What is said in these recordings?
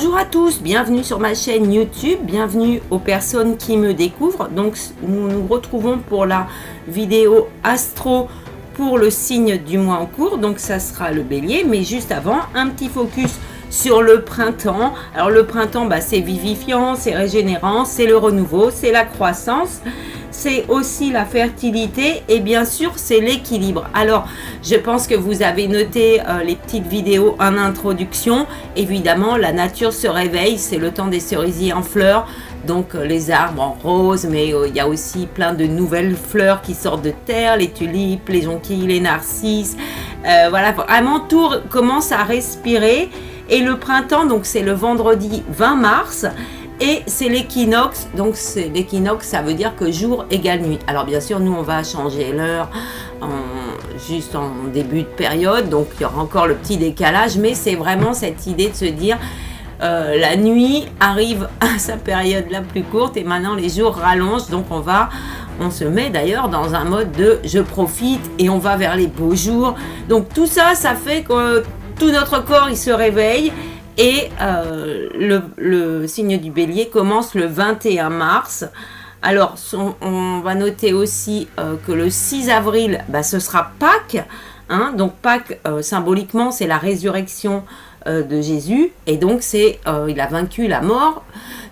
Bonjour à tous, bienvenue sur ma chaîne YouTube, bienvenue aux personnes qui me découvrent. Donc nous nous retrouvons pour la vidéo astro pour le signe du mois en cours, donc ça sera le bélier, mais juste avant, un petit focus sur le printemps. Alors le printemps, c'est vivifiant, c'est régénérant, c'est le renouveau, c'est la croissance, c'est aussi la fertilité et bien sûr c'est l'équilibre. Alors je pense que vous avez noté les petites vidéos en introduction. Évidemment la nature se réveille, c'est le temps des cerisiers en fleurs, donc les arbres en rose, mais il y a aussi plein de nouvelles fleurs qui sortent de terre, les tulipes, les jonquilles, les narcisses, voilà, vraiment tout commence à respirer. Et le printemps, donc c'est le vendredi 20 mars et c'est l'équinoxe. Donc c'est l'équinoxe, ça veut dire que jour égale nuit. Alors bien sûr, nous on va changer l'heure juste en début de période, donc il y aura encore le petit décalage, mais c'est vraiment cette idée de se dire la nuit arrive à sa période la plus courte et maintenant les jours rallongent, donc on se met d'ailleurs dans un mode de je profite et on va vers les beaux jours. Donc tout ça, ça fait que tout notre corps il se réveille et le signe du bélier commence le 21 mars. Alors on va noter aussi que le 6 avril, ce sera Pâques. Donc Pâques, symboliquement, c'est la résurrection de Jésus. Et donc il a vaincu la mort.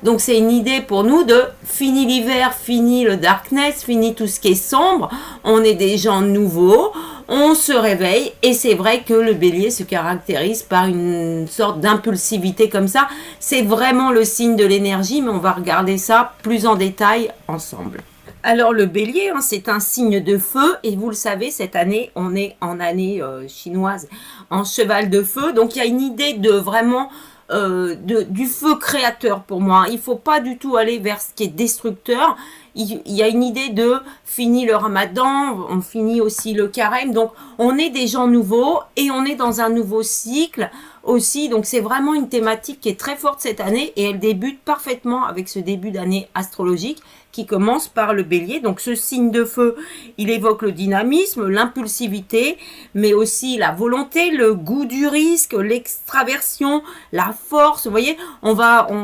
Donc c'est une idée pour nous de fini l'hiver, fini le darkness, fini tout ce qui est sombre. On est des gens nouveaux, on se réveille. Et c'est vrai que le bélier se caractérise par une sorte d'impulsivité comme ça. C'est vraiment le signe de l'énergie, mais on va regarder ça plus en détail ensemble. Alors le bélier, c'est un signe de feu et vous le savez, cette année, on est en année chinoise, en cheval de feu. Donc il y a une idée de vraiment du feu créateur pour moi. Il ne faut pas du tout aller vers ce qui est destructeur. Il y a une idée de fini le ramadan, on finit aussi le carême. Donc on est des gens nouveaux et on est dans un nouveau cycle aussi. Donc c'est vraiment une thématique qui est très forte cette année et elle débute parfaitement avec ce début d'année astrologique qui commence par le bélier. Donc ce signe de feu, il évoque le dynamisme, l'impulsivité, mais aussi la volonté, le goût du risque, l'extraversion, la force. Vous voyez, on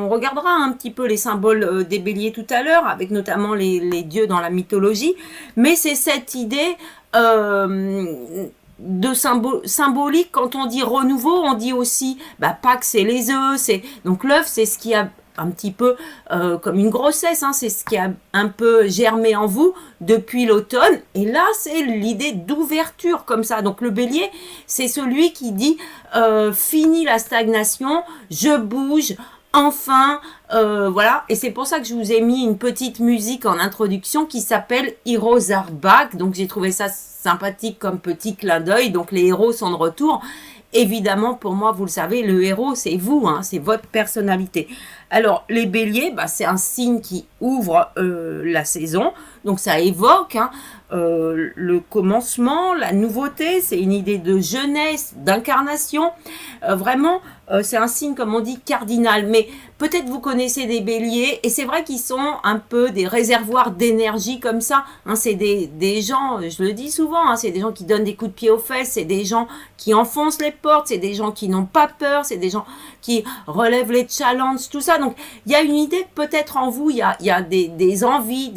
regardera un petit peu les symboles des béliers tout à l'heure, avec notamment les dieux dans la mythologie, mais c'est cette idée de symbolique. Quand on dit renouveau, on dit aussi Pâques, c'est les œufs, donc l'œuf, c'est ce qui a un petit peu comme une grossesse, c'est ce qui a un peu germé en vous depuis l'automne, et là c'est l'idée d'ouverture comme ça. Donc le bélier, c'est celui qui dit fini la stagnation, je bouge, enfin, voilà. Et c'est pour ça que je vous ai mis une petite musique en introduction qui s'appelle Heroes Are Back. Donc j'ai trouvé ça sympathique comme petit clin d'œil. Donc les héros sont de retour. Évidemment, pour moi, vous le savez, le héros, c'est vous, c'est votre personnalité. Alors, les béliers, c'est un signe qui ouvre la saison. Donc, ça évoque le commencement, la nouveauté. C'est une idée de jeunesse, d'incarnation. Vraiment, c'est un signe, comme on dit, cardinal. Mais peut-être vous connaissez des béliers. Et c'est vrai qu'ils sont un peu des réservoirs d'énergie comme ça. C'est des gens, je le dis souvent, c'est des gens qui donnent des coups de pied aux fesses. C'est des gens qui enfoncent les portes. C'est des gens qui n'ont pas peur. C'est des gens qui relèvent les challenges, tout ça. Donc, il y a une idée peut-être en vous. Il y a des envies,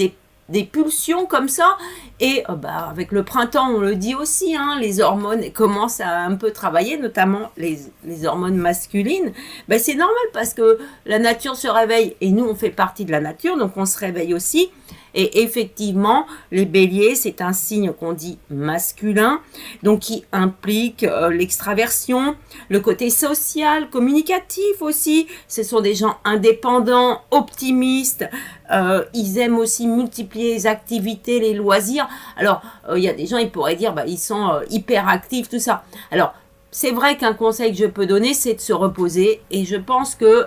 des pulsions comme ça. Et avec le printemps, on le dit aussi, les hormones commencent à un peu travailler, notamment les hormones masculines. C'est normal parce que la nature se réveille et nous, on fait partie de la nature, donc on se réveille aussi. Et effectivement, les béliers, c'est un signe qu'on dit masculin, donc qui implique l'extraversion, le côté social, communicatif aussi. Ce sont des gens indépendants, optimistes. Ils aiment aussi multiplier les activités, les loisirs. Alors, il y a des gens, ils pourraient dire, ils sont hyper actifs, tout ça. Alors, c'est vrai qu'un conseil que je peux donner, c'est de se reposer. Et je pense que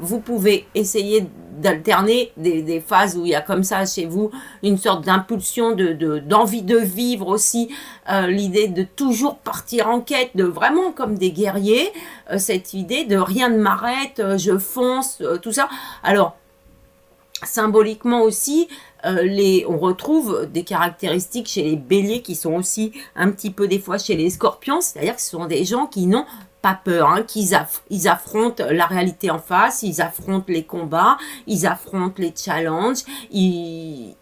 vous pouvez essayer d'alterner des phases où il y a comme ça chez vous une sorte d'impulsion, d'envie de vivre aussi, l'idée de toujours partir en quête, de vraiment comme des guerriers, cette idée de rien ne m'arrête, je fonce, tout ça. Alors, symboliquement aussi, on retrouve des caractéristiques chez les béliers qui sont aussi un petit peu des fois chez les scorpions, c'est-à-dire que ce sont des gens qui n'ont pas peur, hein, ils affrontent la réalité en face, ils affrontent les combats, ils affrontent les challenges, ils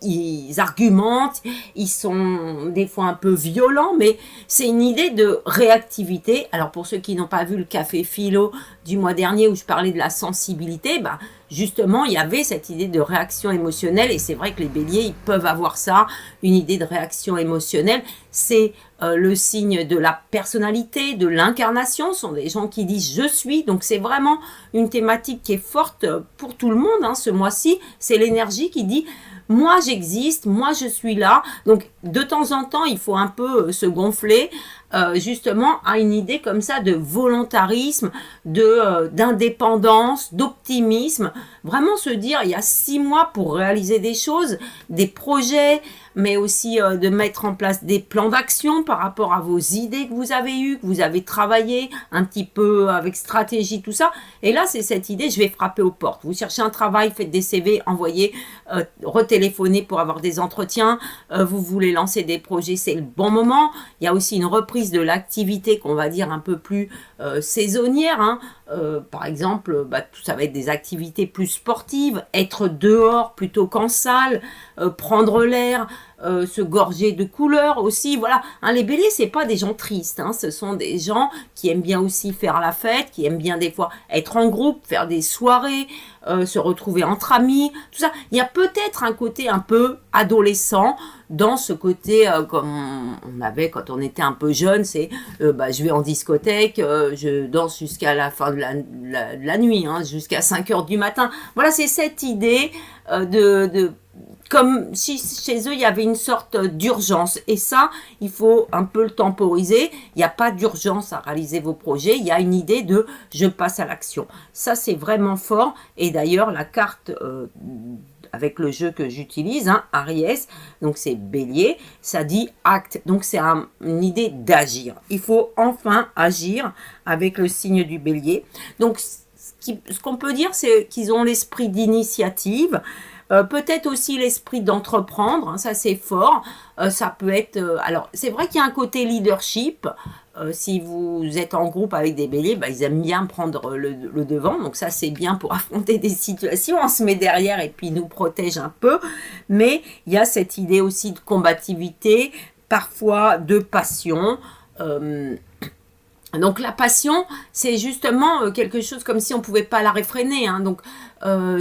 argumentent, ils sont des fois un peu violents, mais c'est une idée de réactivité. Alors pour ceux qui n'ont pas vu le café philo du mois dernier où je parlais de la sensibilité, bah, justement, il y avait cette idée de réaction émotionnelle et c'est vrai que les béliers, ils peuvent avoir ça, une idée de réaction émotionnelle. C'est le signe de la personnalité, de l'incarnation. Ce sont des gens qui disent « je suis ». Donc, c'est vraiment une thématique qui est forte pour tout le monde, hein, ce mois-ci. C'est l'énergie qui dit « moi, j'existe, moi, je suis là ». Donc, de temps en temps, il faut un peu se gonfler justement à une idée comme ça de volontarisme, d'indépendance, d'optimisme. Vraiment se dire, il y a 6 mois pour réaliser des choses, des projets, mais aussi de mettre en place des plans d'action par rapport à vos idées que vous avez eues, que vous avez travaillé un petit peu avec stratégie, tout ça. Et là, c'est cette idée, je vais frapper aux portes. Vous cherchez un travail, faites des CV, envoyez, retéléphonez pour avoir des entretiens, vous voulez lancer des projets, c'est le bon moment. Il y a aussi une reprise de l'activité qu'on va dire un peu plus saisonnière, hein. Par exemple, bah, ça va être des activités plus sportives, être dehors plutôt qu'en salle, prendre l'air, se gorger de couleurs aussi, voilà. Hein, les béliers, c'est pas des gens tristes, hein, ce sont des gens qui aiment bien aussi faire la fête, qui aiment bien des fois être en groupe, faire des soirées, se retrouver entre amis, tout ça. Il y a peut-être un côté un peu adolescent dans ce côté comme on avait quand on était un peu jeune, c'est bah, je vais en discothèque, je danse jusqu'à la fin de la nuit, hein, jusqu'à 5 heures du matin. Voilà, c'est cette idée comme si chez eux, il y avait une sorte d'urgence. Et ça, il faut un peu le temporiser. Il n'y a pas d'urgence à réaliser vos projets. Il y a une idée de « je passe à l'action ». Ça, c'est vraiment fort. Et d'ailleurs, la carte avec le jeu que j'utilise, hein, Aries, donc c'est Bélier, ça dit « acte ». Donc, c'est une idée d'agir. Il faut enfin agir avec le signe du Bélier. Donc, ce qu'on peut dire, c'est qu'ils ont l'esprit d'initiative, peut-être aussi l'esprit d'entreprendre, hein, ça c'est fort, ça peut être, alors c'est vrai qu'il y a un côté leadership, si vous êtes en groupe avec des béliers, bah, ils aiment bien prendre le devant, donc ça c'est bien pour affronter des situations, on se met derrière et puis ils nous protège un peu, mais il y a cette idée aussi de combativité, parfois de passion, donc la passion, c'est justement quelque chose comme si on ne pouvait pas la réfréner, hein. Donc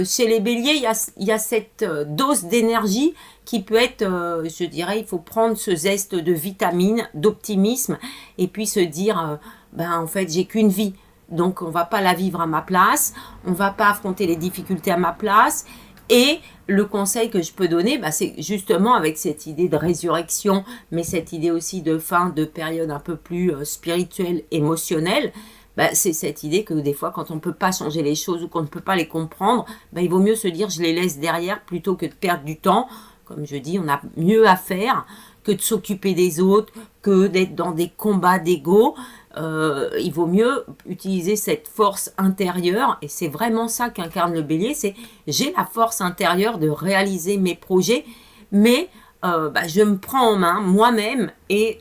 chez les béliers, il y a cette dose d'énergie qui peut être, je dirais, il faut prendre ce zeste de vitamine, d'optimisme, et puis se dire, ben en fait, j'ai qu'une vie, donc on ne va pas la vivre à ma place, on ne va pas affronter les difficultés à ma place, et le conseil que je peux donner, bah, c'est justement avec cette idée de résurrection, mais cette idée aussi de fin de période un peu plus spirituelle, émotionnelle, bah, c'est cette idée que des fois, quand on ne peut pas changer les choses ou qu'on ne peut pas les comprendre, bah, il vaut mieux se dire je les laisse derrière plutôt que de perdre du temps. Comme je dis, on a mieux à faire que de s'occuper des autres, que d'être dans des combats d'ego. Il vaut mieux utiliser cette force intérieure, et c'est vraiment ça qu'incarne le bélier, c'est j'ai la force intérieure de réaliser mes projets, mais bah, je me prends en main moi-même et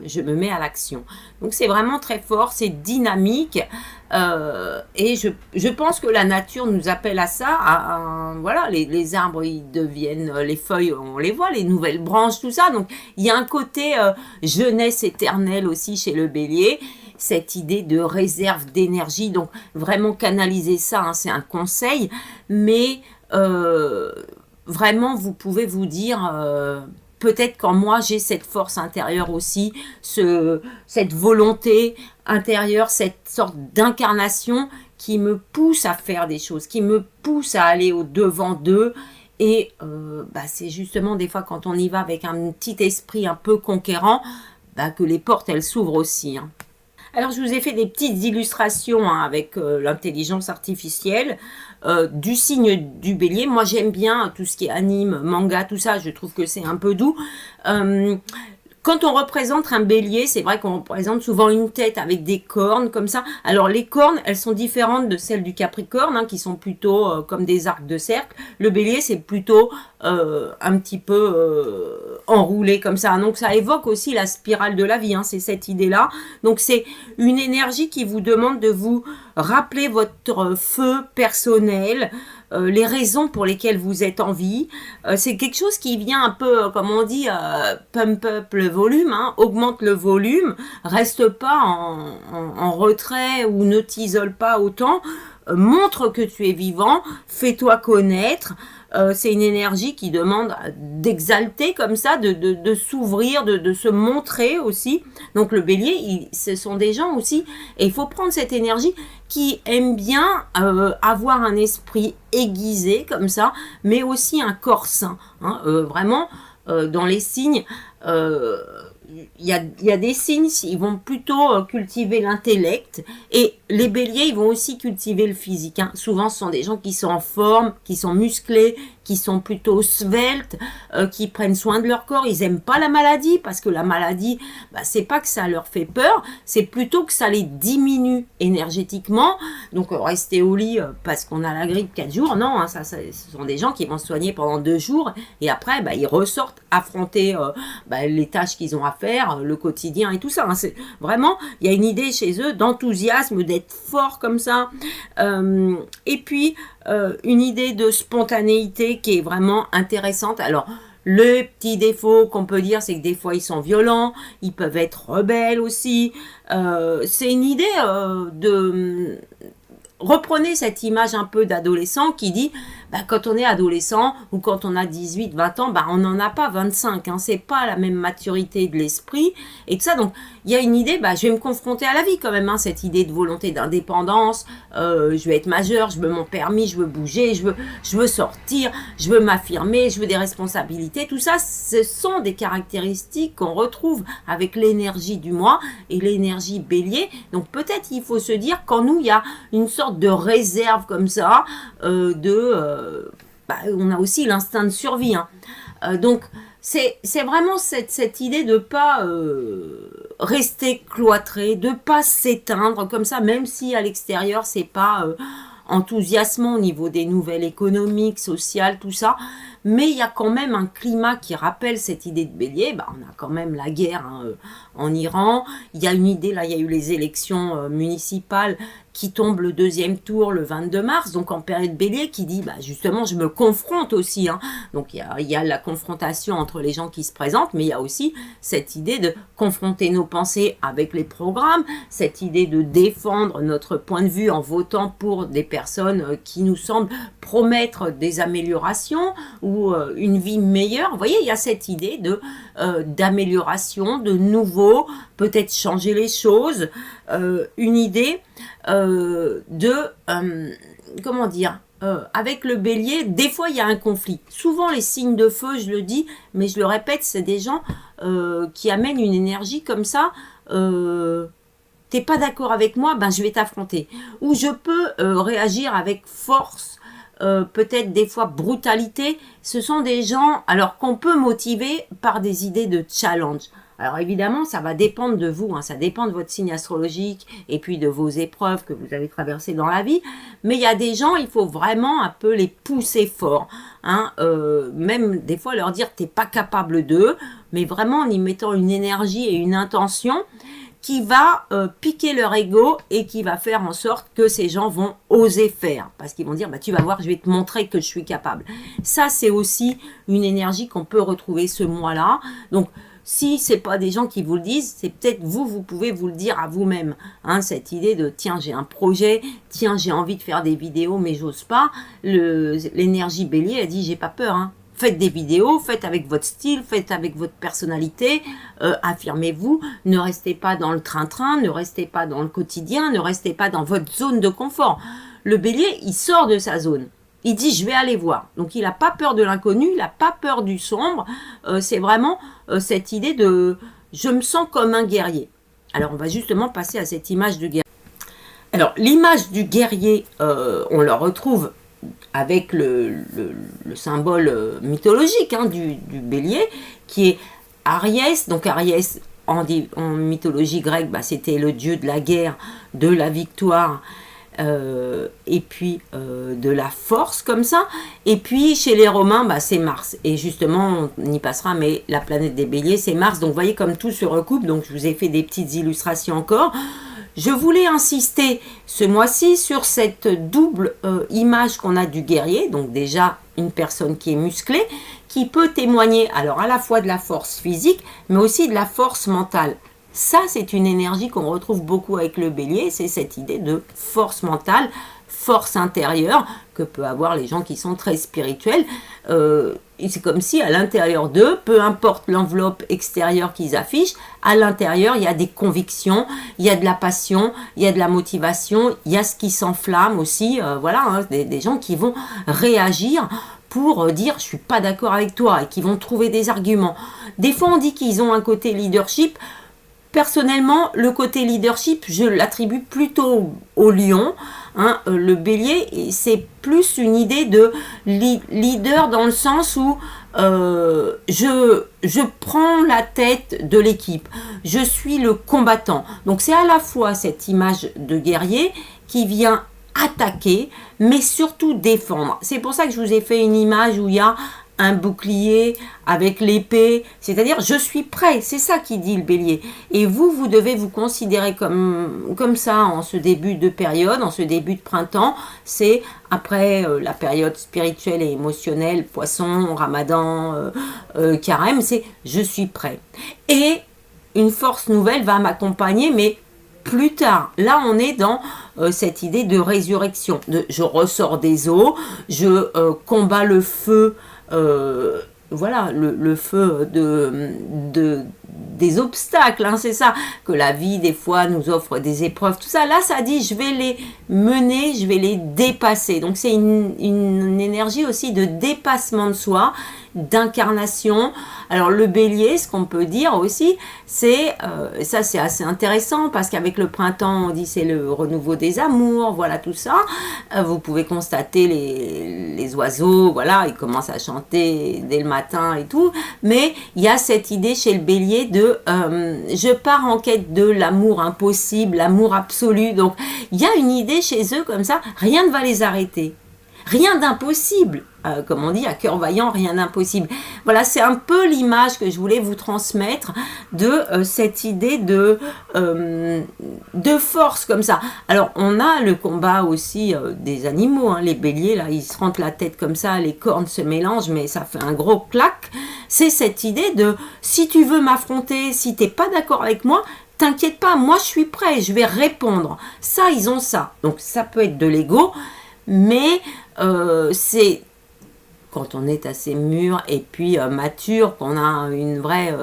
je me mets à l'action. Donc c'est vraiment très fort, c'est dynamique, et je pense que la nature nous appelle à ça, voilà, les arbres ils deviennent, les feuilles on les voit, les nouvelles branches, tout ça, donc il y a un côté jeunesse éternelle aussi chez le bélier, cette idée de réserve d'énergie, donc vraiment canaliser ça, hein, c'est un conseil, mais vraiment vous pouvez vous dire peut-être qu'en moi j'ai cette force intérieure aussi, cette volonté intérieure, cette sorte d'incarnation qui me pousse à faire des choses, qui me pousse à aller au devant d'eux. Et bah, c'est justement des fois quand on y va avec un petit esprit un peu conquérant, bah, que les portes elles s'ouvrent aussi, hein. Alors, je vous ai fait des petites illustrations hein, avec l'intelligence artificielle du signe du bélier. Moi, j'aime bien tout ce qui est anime, manga, tout ça. Je trouve que c'est un peu doux. Quand on représente un bélier, c'est vrai qu'on représente souvent une tête avec des cornes comme ça. Alors les cornes, elles sont différentes de celles du Capricorne, hein, qui sont plutôt comme des arcs de cercle. Le bélier, c'est plutôt un petit peu enroulé comme ça. Donc ça évoque aussi la spirale de la vie, hein, c'est cette idée-là. Donc c'est une énergie qui vous demande de vous rappeler votre feu personnel, les raisons pour lesquelles vous êtes en vie. C'est quelque chose qui vient un peu, comme on dit, pump up le volume, hein, augmente le volume, reste pas en retrait ou ne t'isole pas autant, montre que tu es vivant, fais-toi connaître. C'est une énergie qui demande d'exalter comme ça, de s'ouvrir, de se montrer aussi. Donc le bélier, ce sont des gens aussi, et il faut prendre cette énergie qui aime bien avoir un esprit aiguisé comme ça, mais aussi un corps sain. Hein, vraiment, dans les signes, il y a des signes, ils vont plutôt cultiver l'intellect, et les béliers, ils vont aussi cultiver le physique. Hein. Souvent, ce sont des gens qui sont en forme, qui sont musclés, qui sont plutôt sveltes, qui prennent soin de leur corps. Ils aiment pas la maladie, parce que la maladie, bah, c'est pas que ça leur fait peur, c'est plutôt que ça les diminue énergétiquement. Donc, rester au lit parce qu'on a la grippe 4 jours, non, hein, ce sont des gens qui vont se soigner pendant 2 jours, et après, bah, ils ressortent affronter les tâches qu'ils ont à faire, le quotidien et tout ça. Hein. C'est vraiment, il y a une idée chez eux d'enthousiasme, d'être fort comme ça. Et puis, une idée de spontanéité qui est vraiment intéressante. Alors, le petit défaut qu'on peut dire, c'est que des fois, ils sont violents, ils peuvent être rebelles aussi. C'est une idée de... Reprenez cette image un peu d'adolescent qui dit, bah, quand on est adolescent ou quand on a 18, 20 ans, bah, on n'en a pas 25. Hein, c'est pas la même maturité de l'esprit et tout ça. Donc, il y a une idée, bah, je vais me confronter à la vie quand même, hein, cette idée de volonté d'indépendance. Je veux être majeur, je veux mon permis, je veux bouger, je veux sortir, je veux m'affirmer, je veux des responsabilités. Tout ça, ce sont des caractéristiques qu'on retrouve avec l'énergie du moi et l'énergie bélier. Donc, peut-être il faut se dire qu'en nous, il y a une sorte de réserve comme ça, on a aussi l'instinct de survie. Hein. Donc, c'est vraiment cette idée de ne pas rester cloîtré, de ne pas s'éteindre comme ça, même si à l'extérieur, c'est pas enthousiasmant au niveau des nouvelles économiques, sociales, tout ça. Mais il y a quand même un climat qui rappelle cette idée de bélier. Bah, on a quand même la guerre en Iran. Il y a une idée, là, il y a eu les élections municipales qui tombent le 2e tour le 22 mars, donc en période bélier, qui dit, bah, justement, je me confronte aussi. Hein. Donc, il y a la confrontation entre les gens qui se présentent, mais il y a aussi cette idée de confronter nos pensées avec les programmes, cette idée de défendre notre point de vue en votant pour des personnes qui nous semblent promettre des améliorations ou une vie meilleure. Vous voyez, il y a cette idée d'amélioration, de nouveau, peut-être changer les choses, une idée comment dire, avec le bélier, des fois il y a un conflit. Souvent les signes de feu, je le dis, mais je le répète, c'est des gens qui amènent une énergie comme ça. T'es pas d'accord avec moi, ben je vais t'affronter. Ou je peux réagir avec force, peut-être des fois brutalité. Ce sont des gens, alors qu'on peut motiver par des idées de challenge. Alors évidemment, ça va dépendre de vous, hein, ça dépend de votre signe astrologique et puis de vos épreuves que vous avez traversées dans la vie. Mais il y a des gens, il faut vraiment un peu les pousser fort. Hein, même des fois leur dire t'es pas capable d'eux, mais vraiment en y mettant une énergie et une intention qui va piquer leur ego et qui va faire en sorte que ces gens vont oser faire. Parce qu'ils vont dire, bah, tu vas voir, je vais te montrer que je suis capable. Ça, c'est aussi une énergie qu'on peut retrouver ce mois-là. Donc, si ce n'est pas des gens qui vous le disent, c'est peut-être vous pouvez vous le dire à vous-même. Hein, cette idée de, tiens, j'ai un projet, tiens, j'ai envie de faire des vidéos, mais j'ose pas. L'énergie bélier, elle dit, j'ai pas peur. Hein. Faites des vidéos, faites avec votre style, faites avec votre personnalité, affirmez-vous, ne restez pas dans le train-train, ne restez pas dans le quotidien, ne restez pas dans votre zone de confort. Le bélier, il sort de sa zone. Il dit, je vais aller voir. Donc, il n'a pas peur de l'inconnu, il n'a pas peur du sombre. C'est vraiment cette idée de, je me sens comme un guerrier. Alors, on va justement passer à cette image du guerrier. Alors, l'image du guerrier, on la retrouve avec le symbole mythologique hein, du bélier, qui est Ariès. Donc Ariès, en mythologie grecque, bah, c'était le dieu de la guerre, de la victoire, et puis de la force comme ça. Et puis chez les Romains, bah, c'est Mars. Et justement, on y passera, mais la planète des béliers, c'est Mars. Donc vous voyez comme tout se recoupe. Donc je vous ai fait des petites illustrations encore. Je voulais insister ce mois-ci sur cette double image qu'on a du guerrier. Donc déjà, une personne qui est musclée, qui peut témoigner alors à la fois de la force physique, mais aussi de la force mentale. Ça, c'est une énergie qu'on retrouve beaucoup avec le bélier, c'est cette idée de force mentale, force intérieure, que peuvent avoir les gens qui sont très spirituels. C'est comme si à l'intérieur d'eux, peu importe l'enveloppe extérieure qu'ils affichent, à l'intérieur, il y a des convictions, il y a de la passion, il y a de la motivation, il y a ce qui s'enflamme aussi, voilà, hein, des gens qui vont réagir pour dire je suis pas d'accord avec toi et qui vont trouver des arguments. Des fois, on dit qu'ils ont un côté leadership. Personnellement, le côté leadership, je l'attribue plutôt au lion. Hein, le bélier, c'est plus une idée de leader dans le sens où je prends la tête de l'équipe. Je suis le combattant. Donc c'est à la fois cette image de guerrier qui vient attaquer, mais surtout défendre. C'est pour ça que je vous ai fait une image où il y a un bouclier avec l'épée, c'est-à-dire je suis prêt, c'est ça qui dit le bélier. Et vous devez vous considérer comme ça en ce début de période, en ce début de printemps, c'est après la période spirituelle et émotionnelle, poisson, ramadan, carême, c'est je suis prêt. Et une force nouvelle va m'accompagner, mais plus tard. Là, on est dans cette idée de résurrection, de je ressors des eaux, je combats le feu, voilà, le feu des obstacles, hein, c'est ça, que la vie des fois nous offre des épreuves, tout ça. Là, ça dit, je vais les mener, je vais les dépasser. Donc, c'est une énergie aussi de dépassement de soi, d'incarnation. Alors, le bélier, ce qu'on peut dire aussi, c'est, ça c'est assez intéressant, parce qu'avec le printemps, on dit c'est le renouveau des amours, voilà tout ça. Vous pouvez constater les oiseaux, voilà, ils commencent à chanter dès le matin et tout, mais il y a cette idée chez le bélier de je pars en quête de l'amour impossible, l'amour absolu. Donc il y a une idée chez eux comme ça, rien ne va les arrêter, rien d'impossible, comme on dit à cœur vaillant, rien d'impossible. Voilà, c'est un peu l'image que je voulais vous transmettre de cette idée de force comme ça. Alors on a le combat aussi des animaux, hein, les béliers là, ils se rentrent la tête comme ça, les cornes se mélangent, mais ça fait un gros clac. C'est cette idée de si tu veux m'affronter, si t'es pas d'accord avec moi, t'inquiète pas, moi je suis prêt, je vais répondre. Ça, ils ont ça. Donc ça peut être de l'ego, mais c'est quand on est assez mûr et puis mature, qu'on a un vrai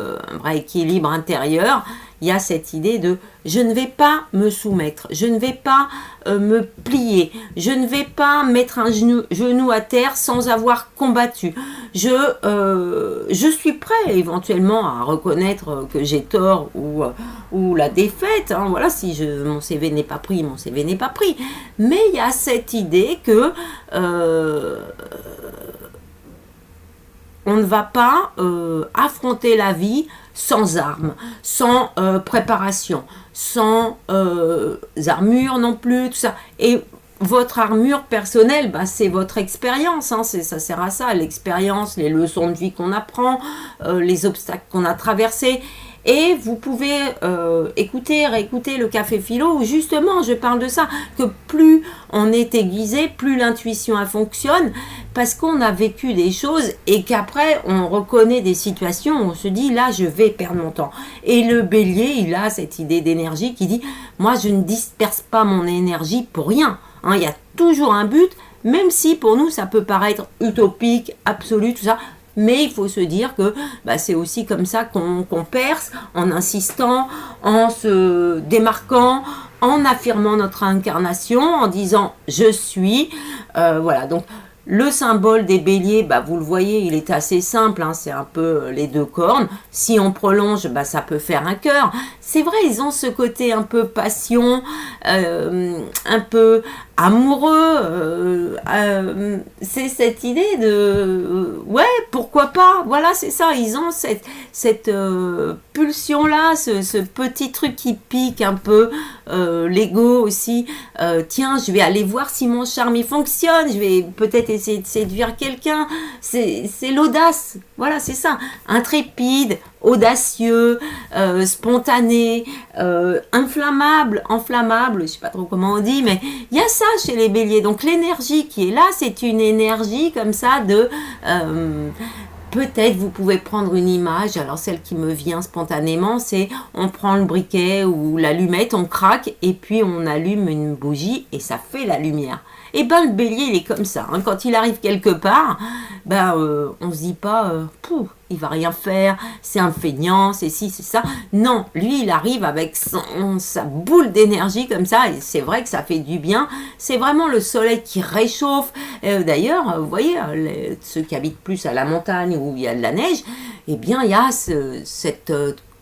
équilibre intérieur, il y a cette idée de je ne vais pas me soumettre, je ne vais pas me plier, je ne vais pas mettre un genou à terre sans avoir combattu. Je suis prêt éventuellement à reconnaître que j'ai tort ou la défaite. Hein, voilà, si mon CV n'est pas pris, mon CV n'est pas pris. Mais il y a cette idée que on ne va pas affronter la vie sans armes, sans préparation, sans armure non plus, tout ça. Et votre armure personnelle, bah, c'est votre expérience, hein, ça sert à ça, l'expérience, les leçons de vie qu'on apprend, les obstacles qu'on a traversés. Et vous pouvez réécouter le Café Philo où justement je parle de ça, que plus on est aiguisé, plus l'intuition elle fonctionne, parce qu'on a vécu des choses et qu'après on reconnaît des situations où on se dit là je vais perdre mon temps. Et le bélier, il a cette idée d'énergie qui dit moi je ne disperse pas mon énergie pour rien. Hein, il y a toujours un but, même si pour nous ça peut paraître utopique, absolu, tout ça. Mais il faut se dire que bah, c'est aussi comme ça qu'on perce, en insistant, en se démarquant, en affirmant notre incarnation, en disant « je suis ». Voilà, donc Le symbole des béliers, bah, vous le voyez, il est assez simple, hein, c'est un peu les deux cornes. Si on prolonge, bah, ça peut faire un cœur. C'est vrai, ils ont ce côté un peu passion, un peu amoureux. C'est cette idée de... ouais, pourquoi pas. Voilà, c'est ça, ils ont cette pulsion-là, ce petit truc qui pique un peu, l'ego aussi. Tiens, je vais aller voir si mon charme il fonctionne, je vais peut-être essayer de séduire quelqu'un. C'est l'audace, voilà, c'est ça. Intrépide, audacieux, spontané, enflammable, je sais pas trop comment on dit, mais il y a ça chez les béliers. Donc l'énergie qui est là, c'est une énergie comme ça de... peut-être vous pouvez prendre une image, alors celle qui me vient spontanément, c'est on prend le briquet ou l'allumette, on craque et puis on allume une bougie et ça fait la lumière. Et ben le bélier il est comme ça, hein. Quand il arrive quelque part, ben on se dit pas il va rien faire, c'est un feignant, c'est ci, c'est ça. Non, lui il arrive avec sa boule d'énergie comme ça et c'est vrai que ça fait du bien. C'est vraiment le soleil qui réchauffe. D'ailleurs, vous voyez, ceux qui habitent plus à la montagne où il y a de la neige, eh bien il y a cette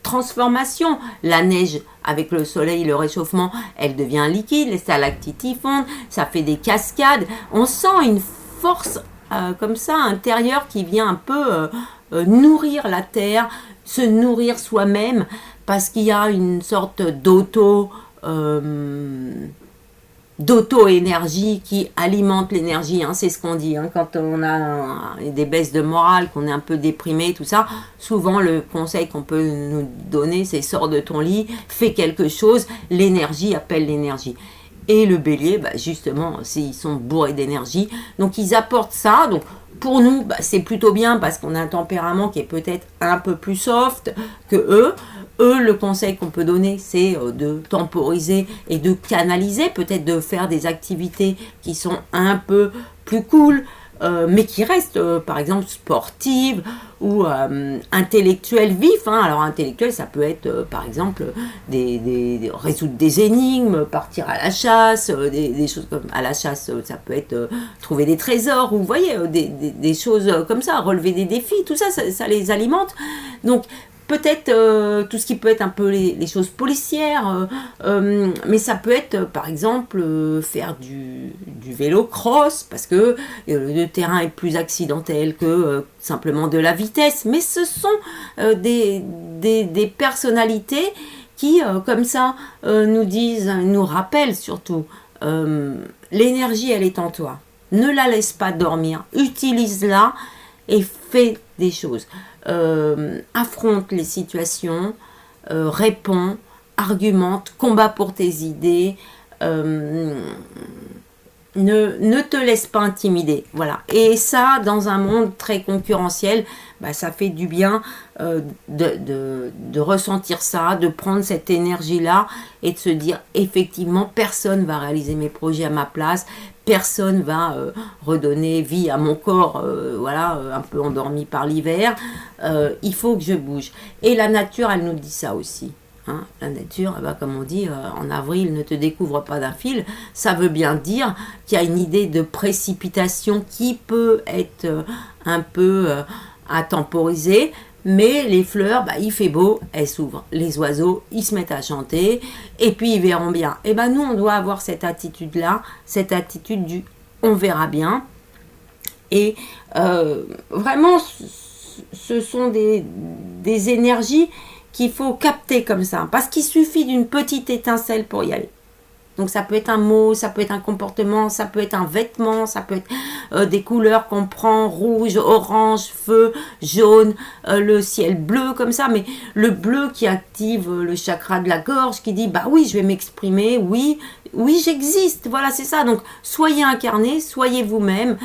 transformation. La neige avec le soleil, le réchauffement, elle devient liquide, les stalactites y fondent, ça fait des cascades. On sent une force comme ça intérieure qui vient un peu nourrir la terre, se nourrir soi-même, parce qu'il y a une sorte d'auto-énergie qui alimente l'énergie, hein, c'est ce qu'on dit, hein, quand on a des baisses de morale, qu'on est un peu déprimé, tout ça, souvent le conseil qu'on peut nous donner, c'est sors de ton lit, fais quelque chose, l'énergie appelle l'énergie. Et le bélier, bah, justement, ils sont bourrés d'énergie, donc ils apportent ça, donc pour nous, bah, c'est plutôt bien parce qu'on a un tempérament qui est peut-être un peu plus soft que eux. Eux, le conseil qu'on peut donner, c'est de temporiser et de canaliser, peut-être de faire des activités qui sont un peu plus cool, mais qui restent, par exemple, sportives ou intellectuelles vifs. Hein. Alors, intellectuel, ça peut être, par exemple, résoudre des énigmes, partir à la chasse, des choses comme à la chasse, ça peut être trouver des trésors, ou vous voyez, des choses comme ça, relever des défis, tout ça, ça les alimente. Donc, peut-être tout ce qui peut être un peu les choses policières, mais ça peut être par exemple faire du vélo cross parce que le terrain est plus accidentel que simplement de la vitesse. Mais ce sont des personnalités qui, comme ça, nous rappellent surtout, l'énergie elle est en toi. Ne la laisse pas dormir, utilise-la et fais des choses. Affronte les situations, réponds, argumente, combat pour tes idées, ne te laisse pas intimider. Voilà. Et ça, dans un monde très concurrentiel, bah, ça fait du bien de ressentir ça, de prendre cette énergie-là et de se dire, effectivement, personne ne va réaliser mes projets à ma place, personne va redonner vie à mon corps, voilà, un peu endormi par l'hiver. Il faut que je bouge. Et la nature, elle nous dit ça aussi. Hein, la nature, bah, comme on dit, en avril, ne te découvre pas d'un fil. Ça veut bien dire qu'il y a une idée de précipitation qui peut être un peu à temporiser. Mais les fleurs, bah, il fait beau, elles s'ouvrent. Les oiseaux, ils se mettent à chanter et puis ils verront bien. Et ben nous, on doit avoir cette attitude-là, cette attitude du on verra bien. Et vraiment, ce sont des énergies qu'il faut capter comme ça. Parce qu'il suffit d'une petite étincelle pour y aller. Donc ça peut être un mot, ça peut être un comportement, ça peut être un vêtement, ça peut être des couleurs qu'on prend, rouge, orange, feu, jaune, le ciel bleu comme ça, mais le bleu qui active le chakra de la gorge, qui dit bah oui je vais m'exprimer, oui j'existe, voilà c'est ça. Donc soyez incarnés, soyez vous-même.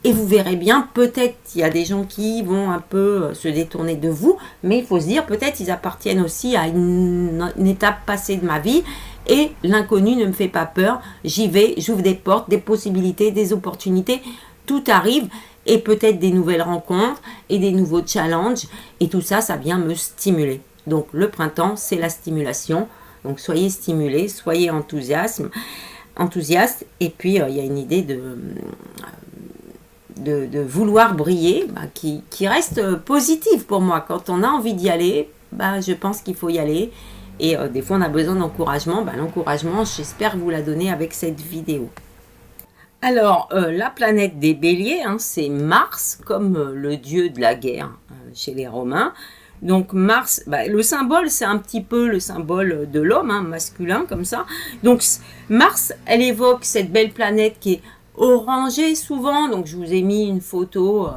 Et vous verrez bien, peut-être il y a des gens qui vont un peu se détourner de vous, mais il faut se dire, peut-être ils appartiennent aussi à une étape passée de ma vie, et l'inconnu ne me fait pas peur, j'y vais, j'ouvre des portes, des possibilités, des opportunités, tout arrive, et peut-être des nouvelles rencontres, et des nouveaux challenges, et tout ça, ça vient me stimuler. Donc le printemps, c'est la stimulation, donc soyez stimulés, soyez enthousiastes, et puis il y a une idée de vouloir briller, qui reste positive pour moi. Quand on a envie d'y aller, je pense qu'il faut y aller. Et des fois, on a besoin d'encouragement. L'encouragement, j'espère vous la donner avec cette vidéo. Alors, la planète des béliers, c'est Mars, comme le dieu de la guerre chez les Romains. Donc Mars, le symbole, c'est un petit peu le symbole de l'homme, masculin, comme ça. Donc Mars, elle évoque cette belle planète qui est orangée souvent. Donc je vous ai mis une photo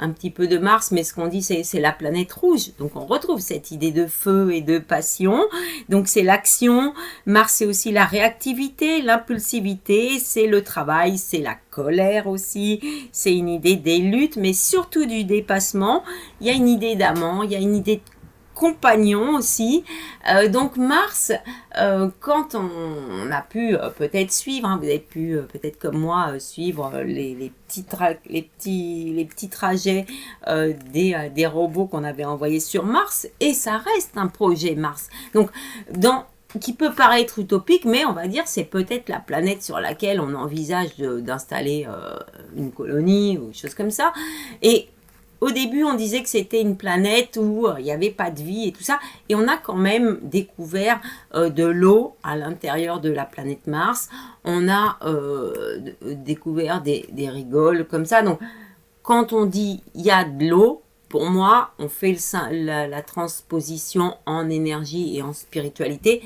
un petit peu de Mars, mais ce qu'on dit, c'est la planète rouge. Donc on retrouve cette idée de feu et de passion. Donc c'est l'action. Mars, c'est aussi la réactivité, l'impulsivité, c'est le travail, c'est la colère aussi. C'est une idée des luttes, mais surtout du dépassement. Il y a une idée d'amant, il y a une idée de compagnon aussi. Donc Mars, quand on a pu peut-être suivre, vous avez pu peut-être comme moi suivre les petits trajets des robots qu'on avait envoyés sur Mars, et ça reste un projet Mars. Donc qui peut paraître utopique, mais on va dire c'est peut-être la planète sur laquelle on envisage d'installer une colonie ou des choses comme ça. Et au début, on disait que c'était une planète où il n'y avait pas de vie et tout ça. Et on a quand même découvert de l'eau à l'intérieur de la planète Mars. On a découvert des rigoles comme ça. Donc, quand on dit il y a de l'eau, pour moi, on fait la transposition en énergie et en spiritualité.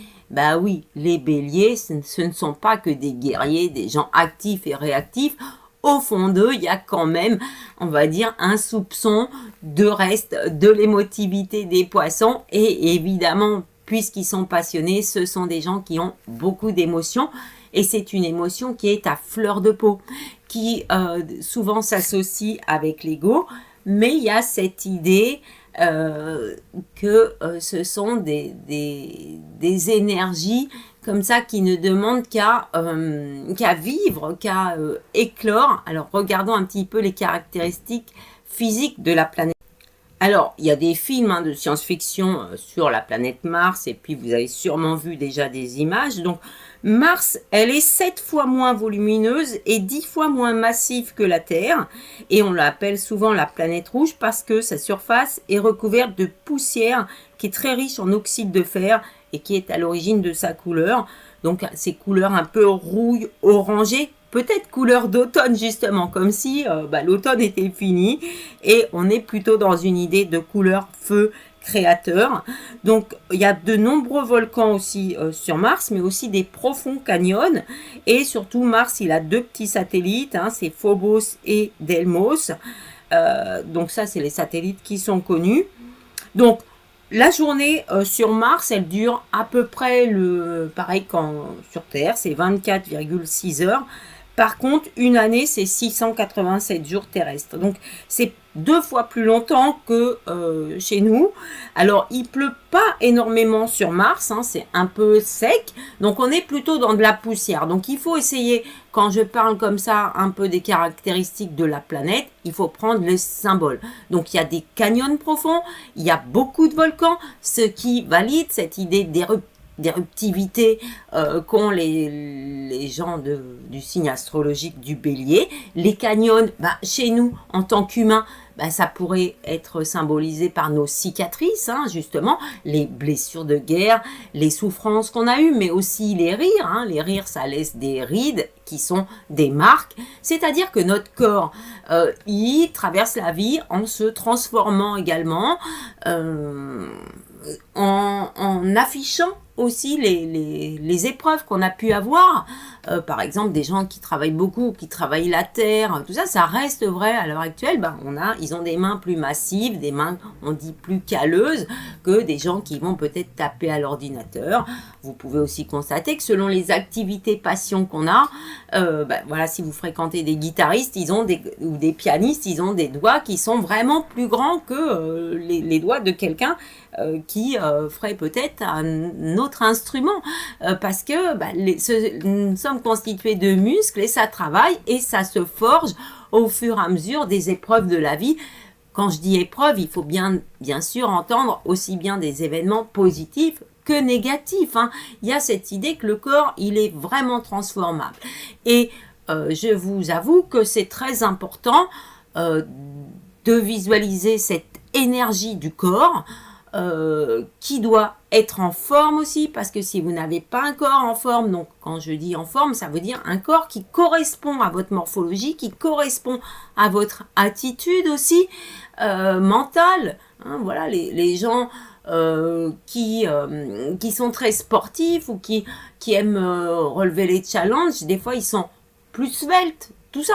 Oui, les béliers, ce ne sont pas que des guerriers, des gens actifs et réactifs. Au fond d'eux, il y a quand même, on va dire, un soupçon de reste de l'émotivité des poissons. Et évidemment, puisqu'ils sont passionnés, ce sont des gens qui ont beaucoup d'émotions. Et c'est une émotion qui est à fleur de peau, qui souvent s'associe avec l'ego. Mais il y a cette idée que ce sont des énergies comme ça qui ne demandent qu'à vivre, qu'à éclore. Alors regardons un petit peu les caractéristiques physiques de la planète. Alors, il y a des films de science-fiction sur la planète Mars, et puis vous avez sûrement vu déjà des images. Donc, Mars, elle est 7 fois moins volumineuse et 10 fois moins massive que la Terre. Et on l'appelle souvent la planète rouge parce que sa surface est recouverte de poussière qui est très riche en oxyde de fer et qui est à l'origine de sa couleur. Donc, ces couleurs un peu rouille, orangées, peut-être couleur d'automne justement, comme si l'automne était fini et on est plutôt dans une idée de couleur feu créateur. Donc il y a de nombreux volcans aussi sur Mars, mais aussi des profonds canyons, et surtout Mars, il a 2 petits satellites, c'est Phobos et Deimos. Donc ça, c'est les satellites qui sont connus. Donc la journée sur Mars, elle dure à peu près pareil qu'en sur Terre, c'est 24,6 heures. Par contre, une année, c'est 687 jours terrestres. Donc, c'est 2 fois plus longtemps que chez nous. Alors, il pleut pas énormément sur Mars, c'est un peu sec. Donc, on est plutôt dans de la poussière. Donc, il faut essayer, quand je parle comme ça, un peu des caractéristiques de la planète, il faut prendre les symboles. Donc, il y a des canyons profonds, il y a beaucoup de volcans, ce qui valide cette idée d'éruptivité qu'ont les gens du signe astrologique du bélier. Les canyons, chez nous, en tant qu'humains, ça pourrait être symbolisé par nos cicatrices, justement, les blessures de guerre, les souffrances qu'on a eues, mais aussi les rires. Les rires, ça laisse des rides qui sont des marques. C'est-à-dire que notre corps, il traverse la vie en se transformant également, en affichant aussi les épreuves qu'on a pu avoir. Par exemple, des gens qui travaillent beaucoup, qui travaillent la terre, tout ça, ça reste vrai à l'heure actuelle. Ils ont des mains plus massives, des mains, on dit, plus calleuses que des gens qui vont peut-être taper à l'ordinateur. Vous pouvez aussi constater que selon les activités passions qu'on a, si vous fréquentez des guitaristes, ou des pianistes, ils ont des doigts qui sont vraiment plus grands que les doigts de quelqu'un qui ferait peut-être un autre instrument, parce que nous sommes constitués de muscles et ça travaille et ça se forge au fur et à mesure des épreuves de la vie. Quand je dis épreuve, il faut bien sûr entendre aussi bien des événements positifs que négatifs. Il y a cette idée que le corps, il est vraiment transformable. Et je vous avoue que c'est très important de visualiser cette énergie du corps qui doit être en forme aussi, parce que si vous n'avez pas un corps en forme, donc quand je dis en forme, ça veut dire un corps qui correspond à votre morphologie, qui correspond à votre attitude aussi mentale. Hein, voilà, les gens qui sont très sportifs ou qui aiment relever les challenges, des fois ils sont plus sveltes, tout ça.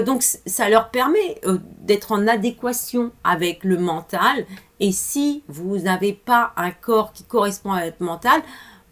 Donc ça leur permet d'être en adéquation avec le mental. Et si vous n'avez pas un corps qui correspond à votre mental,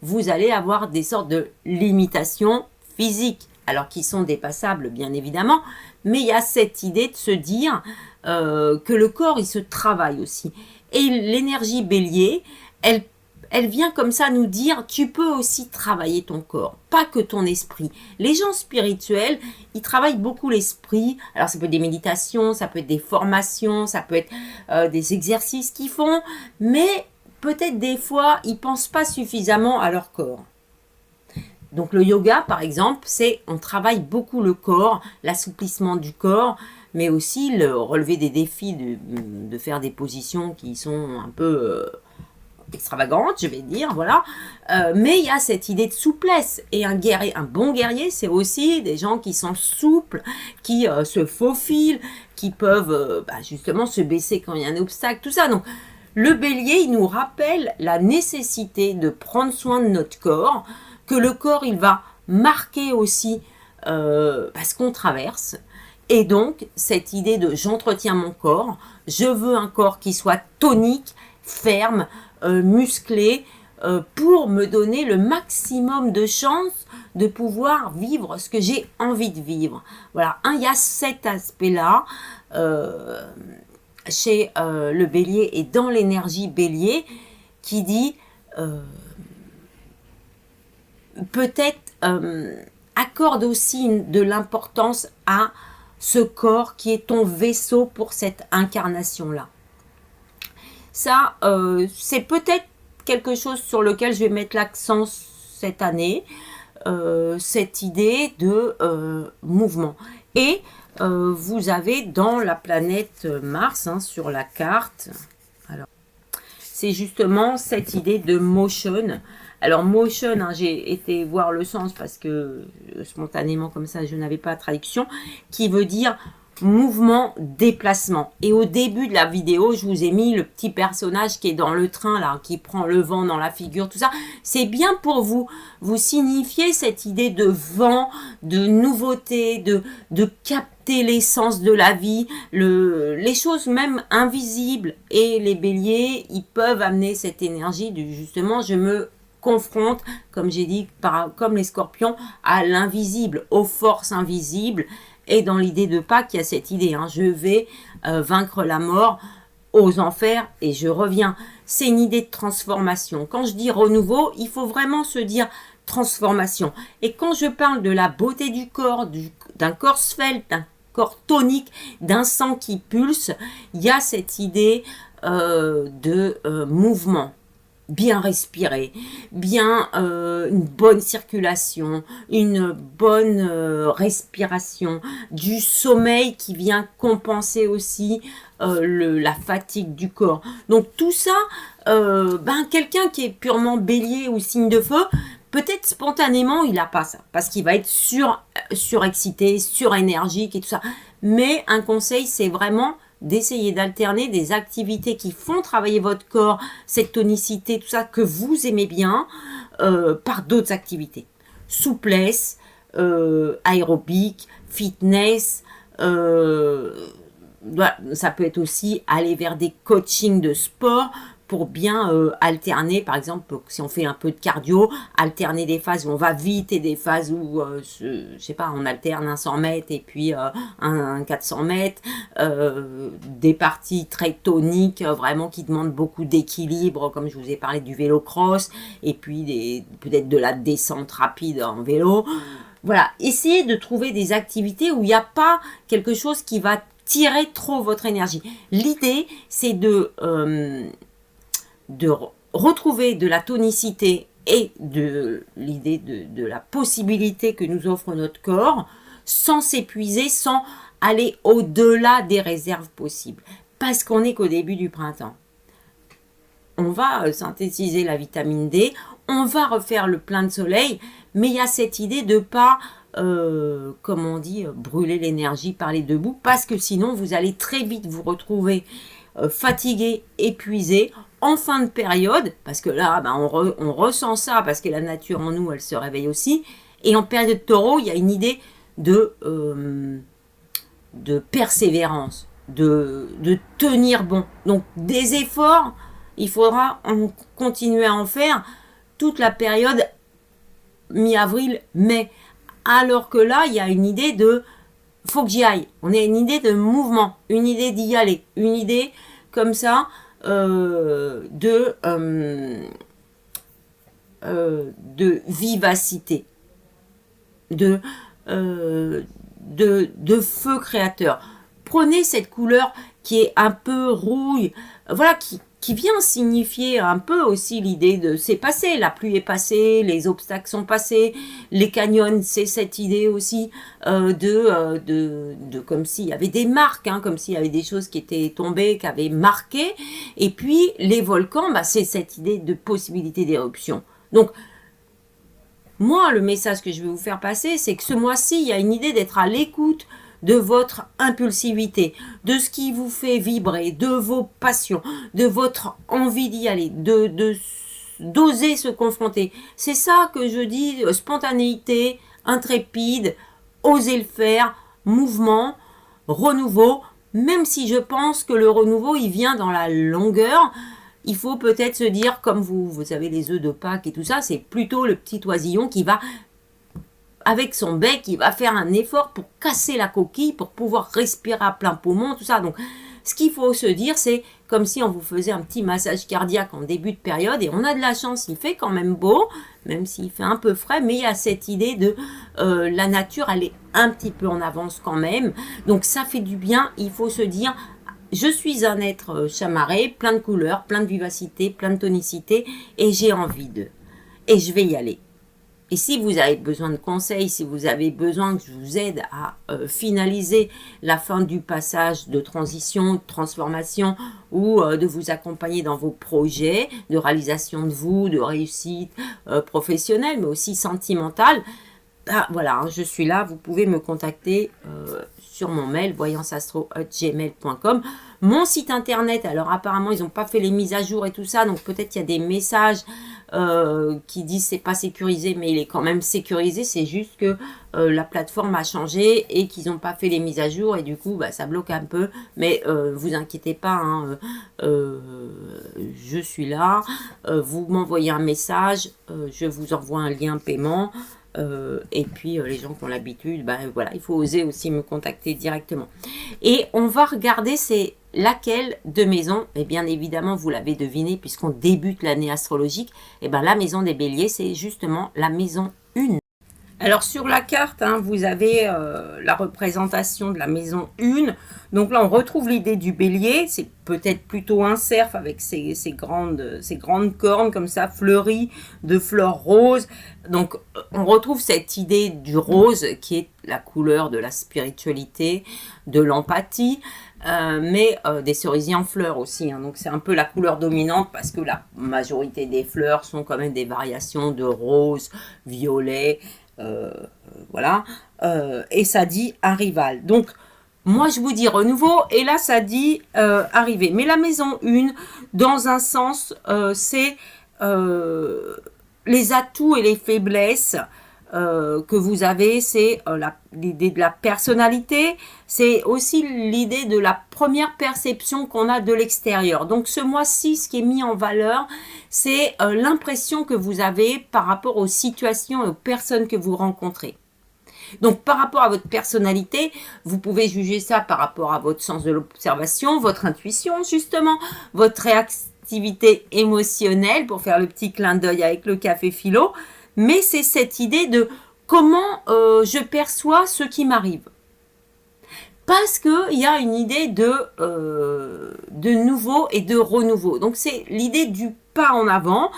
vous allez avoir des sortes de limitations physiques, alors qui sont dépassables bien évidemment, mais il y a cette idée de se dire que le corps il se travaille aussi. Et l'énergie bélier, elle vient comme ça nous dire, tu peux aussi travailler ton corps, pas que ton esprit. Les gens spirituels, ils travaillent beaucoup l'esprit. Alors ça peut être des méditations, ça peut être des formations, ça peut être des exercices qu'ils font, mais peut-être des fois, ils pensent pas suffisamment à leur corps. Donc le yoga, par exemple, on travaille beaucoup le corps, l'assouplissement du corps, mais aussi le relever des défis, de faire des positions qui sont un peu extravagante, je vais dire, voilà. Mais il y a cette idée de souplesse. Et un bon guerrier, c'est aussi des gens qui sont souples, qui se faufilent, qui peuvent justement se baisser quand il y a un obstacle, tout ça. Donc, le bélier, il nous rappelle la nécessité de prendre soin de notre corps, que le corps, il va marquer aussi ce qu'on traverse. Et donc, cette idée de j'entretiens mon corps, je veux un corps qui soit tonique, ferme, musclé, pour me donner le maximum de chances de pouvoir vivre ce que j'ai envie de vivre. Voilà, il y a cet aspect-là chez le bélier et dans l'énergie bélier qui dit peut-être accorde aussi de l'importance à ce corps qui est ton vaisseau pour cette incarnation-là. Ça, c'est peut-être quelque chose sur lequel je vais mettre l'accent cette année, cette idée de mouvement. Et vous avez dans la planète Mars, sur la carte, alors c'est justement cette idée de motion. Alors motion, j'ai été voir le sens parce que spontanément comme ça, je n'avais pas de traduction, qui veut dire mouvement, déplacement. Et au début de la vidéo, je vous ai mis le petit personnage qui est dans le train, là, qui prend le vent dans la figure, tout ça. C'est bien pour vous signifier cette idée de vent, de nouveauté, de capter l'essence de la vie, les choses même invisibles. Et les béliers, ils peuvent amener cette énergie du justement, je me confronte, comme j'ai dit, comme les scorpions, à l'invisible, aux forces invisibles. Et dans l'idée de Pâques, il y a cette idée, je vais vaincre la mort aux enfers et je reviens. C'est une idée de transformation. Quand je dis renouveau, il faut vraiment se dire transformation. Et quand je parle de la beauté du corps, d'un corps svelte, d'un corps tonique, d'un sang qui pulse, il y a cette idée de mouvement. Bien respirer, bien une bonne circulation, une bonne respiration, du sommeil qui vient compenser aussi la fatigue du corps. Donc tout ça, quelqu'un qui est purement bélier ou signe de feu, peut-être spontanément il n'a pas ça, parce qu'il va être surexcité, surénergique et tout ça. Mais un conseil, c'est vraiment d'essayer d'alterner des activités qui font travailler votre corps, cette tonicité, tout ça que vous aimez bien, par d'autres activités. Souplesse, aérobic, fitness, ça peut être aussi aller vers des coachings de sport pour bien alterner, par exemple, si on fait un peu de cardio, alterner des phases où on va vite et des phases où, je sais pas, on alterne un 100 mètres et puis un 400 mètres, des parties très toniques, vraiment qui demandent beaucoup d'équilibre, comme je vous ai parlé du vélo cross, et puis peut-être de la descente rapide en vélo. Voilà, essayez de trouver des activités où il n'y a pas quelque chose qui va tirer trop votre énergie. L'idée, c'est de retrouver de la tonicité et de l'idée de la possibilité que nous offre notre corps sans s'épuiser, sans aller au-delà des réserves possibles. Parce qu'on n'est qu'au début du printemps. On va synthétiser la vitamine D, on va refaire le plein de soleil, mais il y a cette idée de pas, comme on dit, brûler l'énergie par les deux bouts, parce que sinon vous allez très vite vous retrouver fatigué, épuisé, en fin de période, parce que là, ben, on ressent ça, parce que la nature en nous, elle se réveille aussi, et en période taureau, il y a une idée de persévérance, de tenir bon. Donc des efforts, il faudra continuer à en faire toute la période mi-avril, mai. Alors que là, il y a une idée de faut que j'y aille. On a une idée de mouvement, une idée d'y aller, une idée comme ça de vivacité, de feu créateur. Prenez cette couleur qui est un peu rouille, voilà, qui vient signifier un peu aussi l'idée de c'est passé, la pluie est passée, les obstacles sont passés, les canyons, c'est cette idée aussi de comme s'il y avait des marques, hein, comme s'il y avait des choses qui étaient tombées, qui avaient marqué, et puis les volcans, bah, c'est cette idée de possibilité d'éruption. Donc, moi, le message que je vais vous faire passer, c'est que ce mois-ci, il y a une idée d'être à l'écoute de votre impulsivité, de ce qui vous fait vibrer, de vos passions, de votre envie d'y aller, d'oser se confronter. C'est ça que je dis, spontanéité, intrépide, oser le faire, mouvement, renouveau, même si je pense que le renouveau, il vient dans la longueur. Il faut peut-être se dire, comme vous avez les œufs de Pâques et tout ça, c'est plutôt le petit oisillon qui va, avec son bec, il va faire un effort pour casser la coquille, pour pouvoir respirer à plein poumon, tout ça. Donc, ce qu'il faut se dire, c'est comme si on vous faisait un petit massage cardiaque en début de période, et on a de la chance, il fait quand même beau, même s'il fait un peu frais, mais il y a cette idée de la nature, elle est un petit peu en avance quand même. Donc, ça fait du bien, il faut se dire, je suis un être chamarré, plein de couleurs, plein de vivacité, plein de tonicité, et j'ai envie d'eux. Et je vais y aller. Et si vous avez besoin de conseils, si vous avez besoin que je vous aide à finaliser la fin du passage de transition, de transformation, ou de vous accompagner dans vos projets de réalisation de vous, de réussite professionnelle, mais aussi sentimentale, bah, voilà, hein, je suis là, vous pouvez me contacter sur mon mail voyanceastro@gmail.com. Mon site internet, alors apparemment ils n'ont pas fait les mises à jour et tout ça, donc peut-être il y a des messages qui disent c'est pas sécurisé, mais il est quand même sécurisé, c'est juste que la plateforme a changé et qu'ils n'ont pas fait les mises à jour et du coup bah, ça bloque un peu, mais vous inquiétez pas, hein, je suis là, vous m'envoyez un message, je vous envoie un lien paiement. Et puis les gens qui ont l'habitude, ben voilà, il faut oser aussi me contacter directement. Et on va regarder c'est laquelle de maison, et bien évidemment vous l'avez deviné puisqu'on débute l'année astrologique, et ben la maison des béliers c'est justement la maison 1. Alors sur la carte, hein, vous avez la représentation de la maison 1. Donc là, on retrouve l'idée du bélier. C'est peut-être plutôt un cerf avec ses grandes cornes comme ça, fleuries de fleurs roses. Donc on retrouve cette idée du rose qui est la couleur de la spiritualité, de l'empathie. Mais des cerisiers en fleurs aussi, hein. Donc c'est un peu la couleur dominante parce que la majorité des fleurs sont quand même des variations de rose, violet, voilà, et ça dit un rival. Donc moi je vous dis renouveau et là ça dit arriver. Mais la maison 1, dans un sens, c'est les atouts et les faiblesses que vous avez, c'est l'idée de la personnalité, c'est aussi l'idée de la première perception qu'on a de l'extérieur. Donc ce mois-ci, ce qui est mis en valeur, c'est l'impression que vous avez par rapport aux situations et aux personnes que vous rencontrez. Donc par rapport à votre personnalité, vous pouvez juger ça par rapport à votre sens de l'observation, votre intuition justement, votre réactivité émotionnelle, pour faire le petit clin d'œil avec le café philo. Mais c'est cette idée de comment je perçois ce qui m'arrive. Parce qu'il y a une idée de nouveau et de renouveau. Donc c'est l'idée du pas en avant.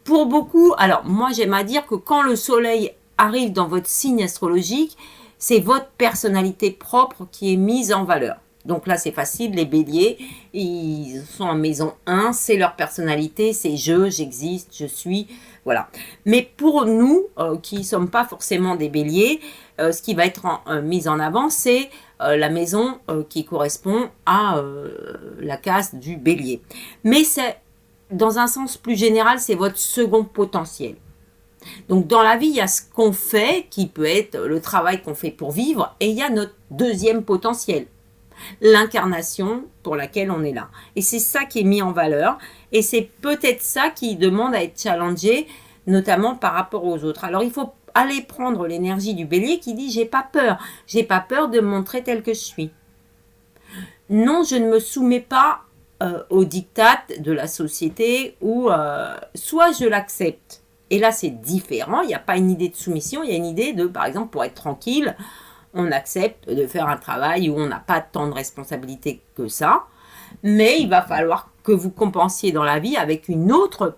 Pour beaucoup, alors moi j'aime à dire que quand le soleil arrive dans votre signe astrologique, c'est votre personnalité propre qui est mise en valeur. Donc là, c'est facile, les béliers, ils sont en maison 1, c'est leur personnalité, c'est j'existe, je suis, voilà. Mais pour nous, qui ne sommes pas forcément des béliers, ce qui va être mis en avant, c'est la maison qui correspond à la case du bélier. Mais c'est, dans un sens plus général, c'est votre second potentiel. Donc dans la vie, il y a ce qu'on fait, qui peut être le travail qu'on fait pour vivre, et il y a notre deuxième potentiel, l'incarnation pour laquelle on est là. Et c'est ça qui est mis en valeur, et c'est peut-être ça qui demande à être challengé, notamment par rapport aux autres. Alors il faut aller prendre l'énergie du bélier qui dit « j'ai pas peur de me montrer tel que je suis ». Non, je ne me soumets pas aux diktats de la société, ou soit je l'accepte. Et là, c'est différent, il n'y a pas une idée de soumission, il y a une idée de, par exemple, pour être tranquille, on accepte de faire un travail où on n'a pas tant de responsabilité que ça, mais il va falloir que vous compensiez dans la vie avec une autre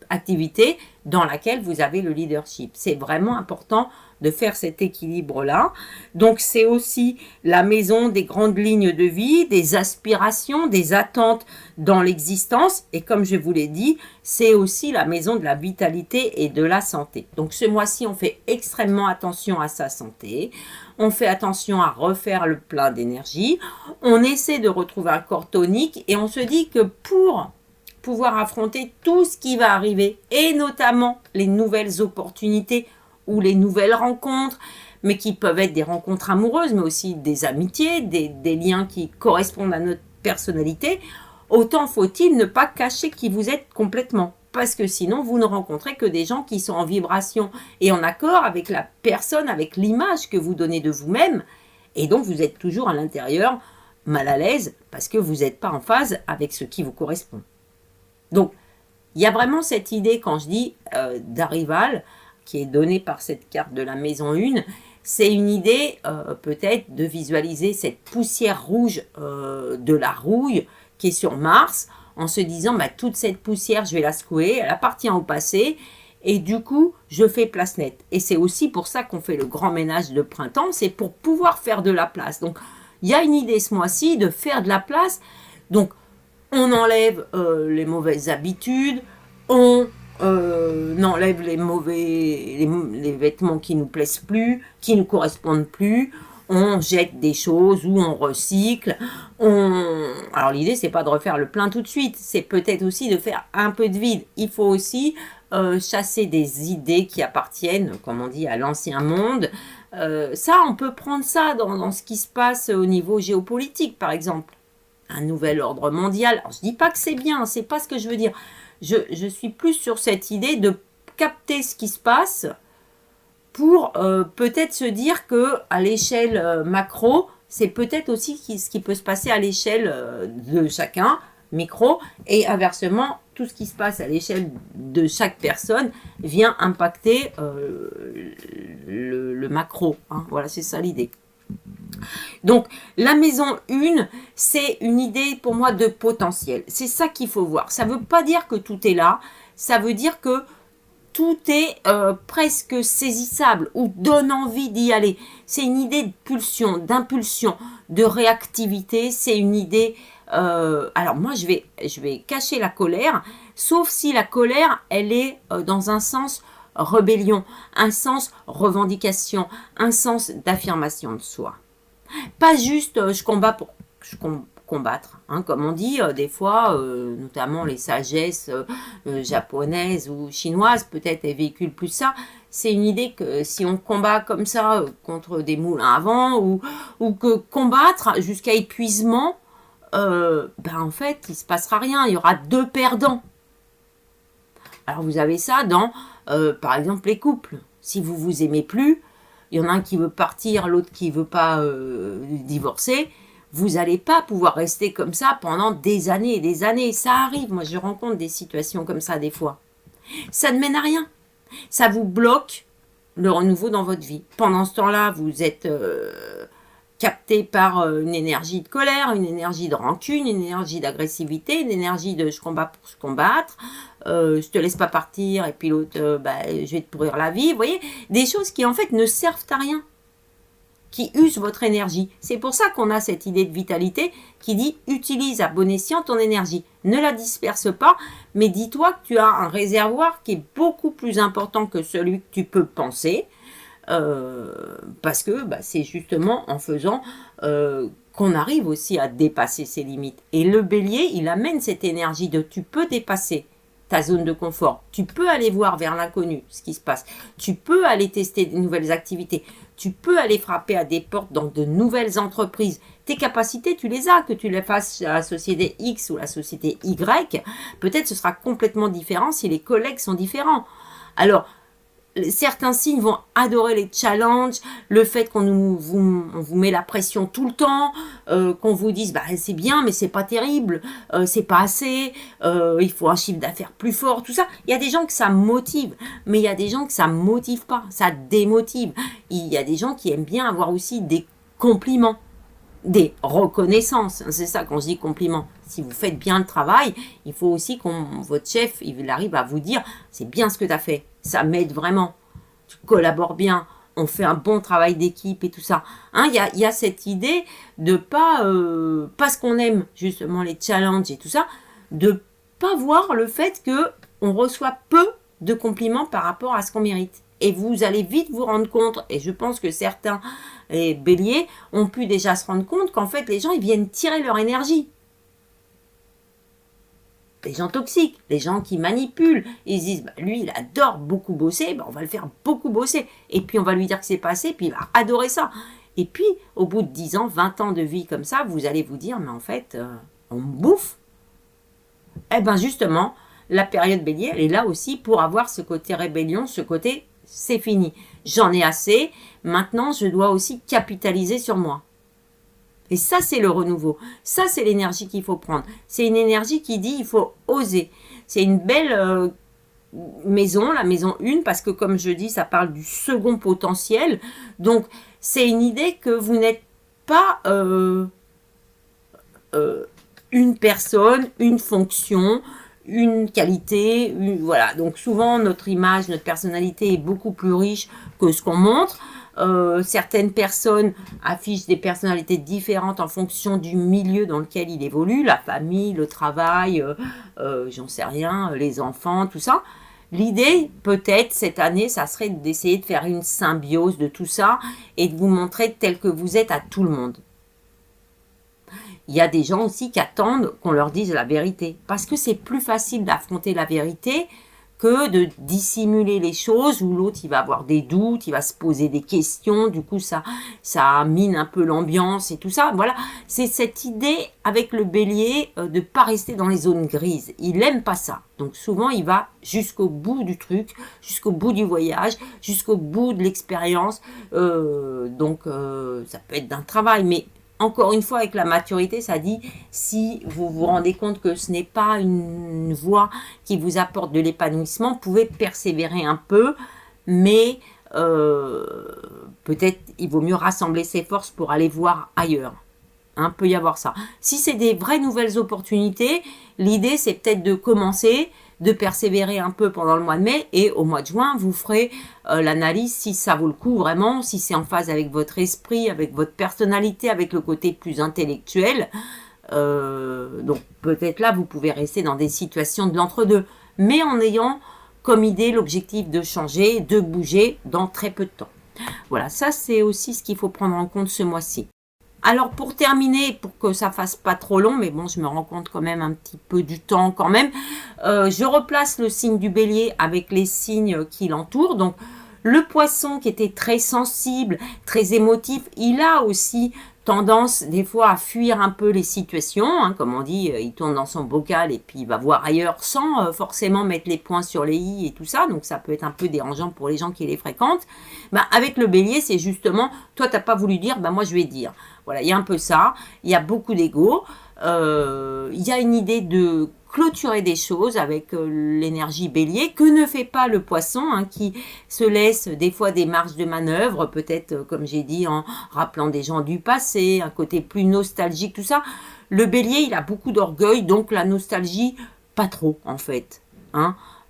activité dans laquelle vous avez le leadership. C'est vraiment important de faire cet équilibre-là. Donc, c'est aussi la maison des grandes lignes de vie, des aspirations, des attentes dans l'existence. Et comme je vous l'ai dit, c'est aussi la maison de la vitalité et de la santé. Donc, ce mois-ci, on fait extrêmement attention à sa santé. On fait attention à refaire le plein d'énergie. On essaie de retrouver un corps tonique et on se dit que pour pouvoir affronter tout ce qui va arriver, et notamment les nouvelles opportunités ou les nouvelles rencontres, mais qui peuvent être des rencontres amoureuses, mais aussi des amitiés, des liens qui correspondent à notre personnalité, autant faut-il ne pas cacher qui vous êtes complètement. Parce que sinon, vous ne rencontrez que des gens qui sont en vibration et en accord avec la personne, avec l'image que vous donnez de vous-même. Et donc, vous êtes toujours à l'intérieur mal à l'aise parce que vous n'êtes pas en phase avec ce qui vous correspond. Donc, il y a vraiment cette idée, quand je dis d'Arival, qui est donnée par cette carte de la maison 1, c'est une idée peut-être de visualiser cette poussière rouge de la rouille qui est sur Mars, en se disant bah, toute cette poussière, je vais la secouer, elle appartient au passé, et du coup, je fais place nette. Et c'est aussi pour ça qu'on fait le grand ménage de printemps, c'est pour pouvoir faire de la place. Donc, il y a une idée ce mois-ci de faire de la place. Donc, on enlève les mauvaises habitudes, on enlève les vêtements qui ne nous plaisent plus, qui ne nous correspondent plus, on jette des choses ou on recycle. Alors l'idée, c'est pas de refaire le plein tout de suite, c'est peut-être aussi de faire un peu de vide. Il faut aussi chasser des idées qui appartiennent, comme on dit, à l'ancien monde. Ça, on peut prendre ça dans ce qui se passe au niveau géopolitique, par exemple. Un nouvel ordre mondial. Alors, je dis pas que c'est bien, c'est pas ce que je veux dire. Je suis plus sur cette idée de capter ce qui se passe pour peut-être se dire que à l'échelle macro, c'est peut-être aussi ce qui peut se passer à l'échelle de chacun, micro, et inversement, tout ce qui se passe à l'échelle de chaque personne vient impacter le macro. Hein. Voilà, c'est ça l'idée. Donc, la maison 1, c'est une idée pour moi de potentiel. C'est ça qu'il faut voir. Ça ne veut pas dire que tout est là. Ça veut dire que tout est presque saisissable ou donne envie d'y aller. C'est une idée de pulsion, d'impulsion, de réactivité. C'est une idée... alors moi, je vais cacher la colère, sauf si la colère, elle est dans un sens rébellion, un sens revendication, un sens d'affirmation de soi. Pas juste je combats pour combattre, hein, comme on dit des fois, notamment les sagesses japonaises ou chinoises, peut-être elles véhiculent plus ça. C'est une idée que si on combat comme ça contre des moulins à vent ou que combattre jusqu'à épuisement, en fait, il ne se passera rien. Il y aura 2 perdants. Alors, vous avez ça dans, par exemple, les couples. Si vous vous aimez plus, il y en a un qui veut partir, l'autre qui ne veut pas divorcer. Vous n'allez pas pouvoir rester comme ça pendant des années et des années. Ça arrive. Moi, je rencontre des situations comme ça des fois. Ça ne mène à rien. Ça vous bloque le renouveau dans votre vie. Pendant ce temps-là, vous êtes capté par une énergie de colère, une énergie de rancune, une énergie d'agressivité, une énergie de je combats pour se combattre, je te laisse pas partir et puis l'autre je vais te pourrir la vie. Vous voyez, des choses qui en fait ne servent à rien. qui use votre énergie. C'est pour ça qu'on a cette idée de vitalité qui dit utilise à bon escient ton énergie. Ne la disperse pas, mais dis-toi que tu as un réservoir qui est beaucoup plus important que celui que tu peux penser, parce que c'est justement en faisant qu'on arrive aussi à dépasser ses limites. Et le bélier, il amène cette énergie de tu peux dépasser ta zone de confort. Tu peux aller voir vers l'inconnu ce qui se passe. Tu peux aller tester de nouvelles activités. Tu peux aller frapper à des portes dans de nouvelles entreprises. Tes capacités, tu les as. Que tu les fasses à la société X ou la société Y, peut-être ce sera complètement différent si les collègues sont différents. Alors, certains signes vont adorer les challenges, le fait qu'on vous met la pression tout le temps, qu'on vous dise c'est bien mais c'est pas terrible, c'est pas assez, il faut un chiffre d'affaires plus fort, tout ça. Il y a des gens que ça motive, mais il y a des gens que ça motive pas, ça démotive. Il y a des gens qui aiment bien avoir aussi des compliments, des reconnaissances, c'est ça quand je dis compliments. Si vous faites bien le travail, il faut aussi que votre chef il arrive à vous dire c'est bien ce que tu as fait, ça m'aide vraiment, tu collabores bien, on fait un bon travail d'équipe et tout ça. Il y a cette idée de pas, parce qu'on aime justement les challenges et tout ça, de pas voir le fait que on reçoit peu de compliments par rapport à ce qu'on mérite. Et vous allez vite vous rendre compte, et je pense que certains béliers ont pu déjà se rendre compte qu'en fait les gens ils viennent tirer leur énergie. Les gens toxiques, les gens qui manipulent, ils se disent lui il adore beaucoup bosser, on va le faire beaucoup bosser, et puis on va lui dire que c'est pas assez, puis il va adorer ça. Et puis au bout de 10 ans, 20 ans de vie comme ça, vous allez vous dire mais en fait on me bouffe. Eh bien justement, la période bélier elle est là aussi pour avoir ce côté rébellion, ce côté c'est fini, j'en ai assez, maintenant je dois aussi capitaliser sur moi. Et ça, c'est le renouveau. Ça, c'est l'énergie qu'il faut prendre. C'est une énergie qui dit il faut oser. C'est une belle maison, la maison 1, parce que comme je dis, ça parle du second potentiel. Donc, c'est une idée que vous n'êtes pas une personne, une fonction, une qualité. Voilà. Donc, souvent, notre image, notre personnalité est beaucoup plus riche que ce qu'on montre. Certaines personnes affichent des personnalités différentes en fonction du milieu dans lequel il évolue, la famille, le travail, j'en sais rien, les enfants, tout ça. L'idée, peut-être, cette année, ça serait d'essayer de faire une symbiose de tout ça et de vous montrer tel que vous êtes à tout le monde. Il y a des gens aussi qui attendent qu'on leur dise la vérité, parce que c'est plus facile d'affronter la vérité que de dissimuler les choses où l'autre il va avoir des doutes, il va se poser des questions, du coup ça mine un peu l'ambiance et tout ça. Voilà, c'est cette idée avec le bélier de pas rester dans les zones grises. Il aime pas ça. Donc souvent il va jusqu'au bout du truc, jusqu'au bout du voyage, jusqu'au bout de l'expérience. Donc ça peut être d'un travail, mais encore une fois, avec la maturité, ça dit, si vous vous rendez compte que ce n'est pas une voie qui vous apporte de l'épanouissement, vous pouvez persévérer un peu, mais peut-être il vaut mieux rassembler ses forces pour aller voir ailleurs. Peut y avoir ça. Si c'est des vraies nouvelles opportunités, l'idée c'est peut-être de commencer, de persévérer un peu pendant le mois de mai et au mois de juin, vous ferez l'analyse si ça vaut le coup vraiment, si c'est en phase avec votre esprit, avec votre personnalité, avec le côté plus intellectuel. Donc peut-être là, vous pouvez rester dans des situations de l'entre-deux, mais en ayant comme idée l'objectif de changer, de bouger dans très peu de temps. Voilà, ça c'est aussi ce qu'il faut prendre en compte ce mois-ci. Alors pour terminer, pour que ça fasse pas trop long, mais bon, je me rends compte quand même un petit peu du temps quand même, je replace le signe du bélier avec les signes qui l'entourent. Donc le poisson qui était très sensible, très émotif, il a aussi tendance des fois à fuir un peu les situations, comme on dit, il tourne dans son bocal et puis il va voir ailleurs sans forcément mettre les points sur les i et tout ça, donc ça peut être un peu dérangeant pour les gens qui les fréquentent. Avec le bélier, c'est justement, toi t'as pas voulu dire, moi je vais dire. Voilà, il y a un peu ça, il y a beaucoup d'ego, il y a une idée de clôturer des choses avec l'énergie bélier que ne fait pas le poisson qui se laisse des fois des marges de manœuvre, peut-être comme j'ai dit en rappelant des gens du passé, un côté plus nostalgique, tout ça. Le bélier il a beaucoup d'orgueil, donc la nostalgie pas trop en fait,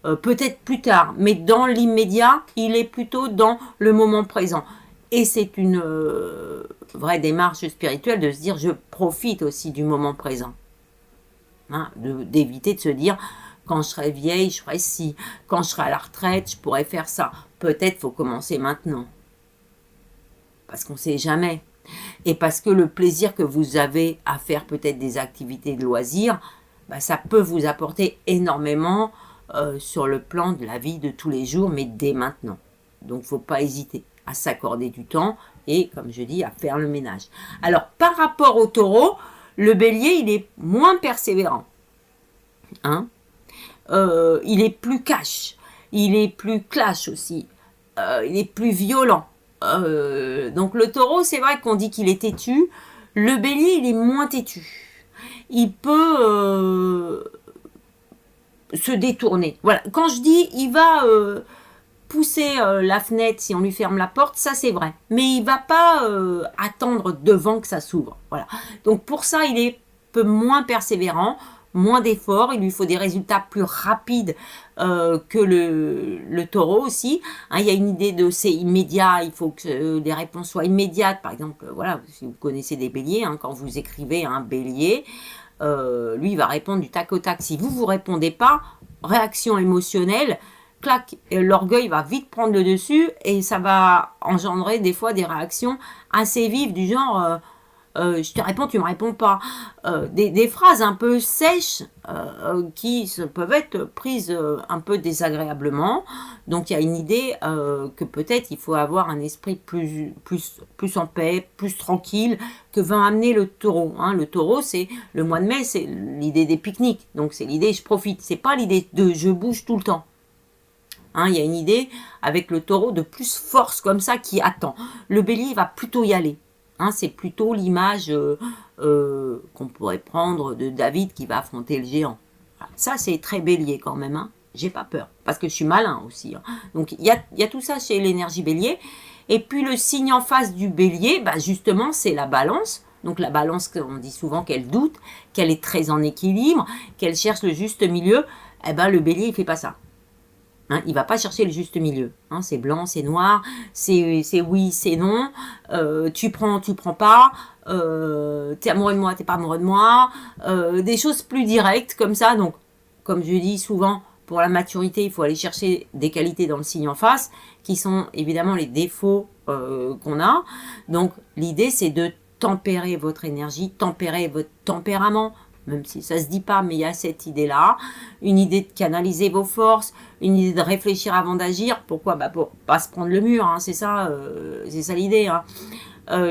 peut-être plus tard, mais dans l'immédiat il est plutôt dans le moment présent. Et c'est une vraie démarche spirituelle de se dire, je profite aussi du moment présent. Hein, d'éviter de se dire, quand je serai vieille, je ferai ci. Quand je serai à la retraite, je pourrais faire ça. Peut-être faut commencer maintenant. Parce qu'on ne sait jamais. Et parce que le plaisir que vous avez à faire peut-être des activités de loisirs, bah, ça peut vous apporter énormément sur le plan de la vie de tous les jours, mais dès maintenant. Donc, il ne faut pas hésiter à s'accorder du temps et, comme je dis, à faire le ménage. Alors, par rapport au taureau, le bélier, il est moins persévérant. Hein, il est plus cash, il est plus clash aussi, il est plus violent. Donc le taureau, c'est vrai qu'on dit qu'il est têtu. Le bélier, il est moins têtu. Il peut se détourner. Voilà. Quand je dis, il va pousser la fenêtre si on lui ferme la porte, ça c'est vrai. Mais il va pas attendre devant que ça s'ouvre. Voilà. Donc pour ça, il est peu moins persévérant, moins d'efforts. Il lui faut des résultats plus rapides que le taureau aussi. Hein, il y a une idée de c'est immédiat, il faut que les réponses soient immédiates. Par exemple, voilà, si vous connaissez des béliers, hein, quand vous écrivez un bélier, lui, il va répondre du tac au tac. Si vous répondez pas, réaction émotionnelle, clac, l'orgueil va vite prendre le dessus et ça va engendrer des fois des réactions assez vives du genre je te réponds, tu me réponds pas. Des phrases un peu sèches qui peuvent être prises un peu désagréablement. Donc il y a une idée que peut-être il faut avoir un esprit plus en paix, plus tranquille que va amener le taureau. Hein. Le taureau, c'est le mois de mai, c'est l'idée des pique-niques. Donc c'est l'idée je profite. C'est pas l'idée de je bouge tout le temps. Hein, il y a une idée avec le taureau de plus force comme ça qui attend. Le bélier va plutôt y aller. Hein, c'est plutôt l'image qu'on pourrait prendre de David qui va affronter le géant. Ça, c'est très bélier quand même. Hein. J'ai pas peur, parce que je suis malin aussi. Hein. Donc, il y a tout ça chez l'énergie bélier. Et puis, le signe en face du bélier, bah, justement, c'est la balance. Donc, la balance, on dit souvent qu'elle doute, qu'elle est très en équilibre, qu'elle cherche le juste milieu. Eh ben, le bélier, il fait pas ça. Hein, il ne va pas chercher le juste milieu. Hein, c'est blanc, c'est noir, c'est oui, c'est non. Tu prends pas. T'es amoureux de moi, t'es pas amoureux de moi. Des choses plus directes comme ça. Donc, comme je dis souvent, pour la maturité, il faut aller chercher des qualités dans le signe en face, qui sont évidemment les défauts qu'on a. Donc, l'idée, c'est de tempérer votre énergie, tempérer votre tempérament. Même si ça ne se dit pas, mais il y a cette idée-là. Une idée de canaliser vos forces, une idée de réfléchir avant d'agir. Pourquoi ? Bah pour pas se prendre le mur, hein, c'est ça l'idée. Hein.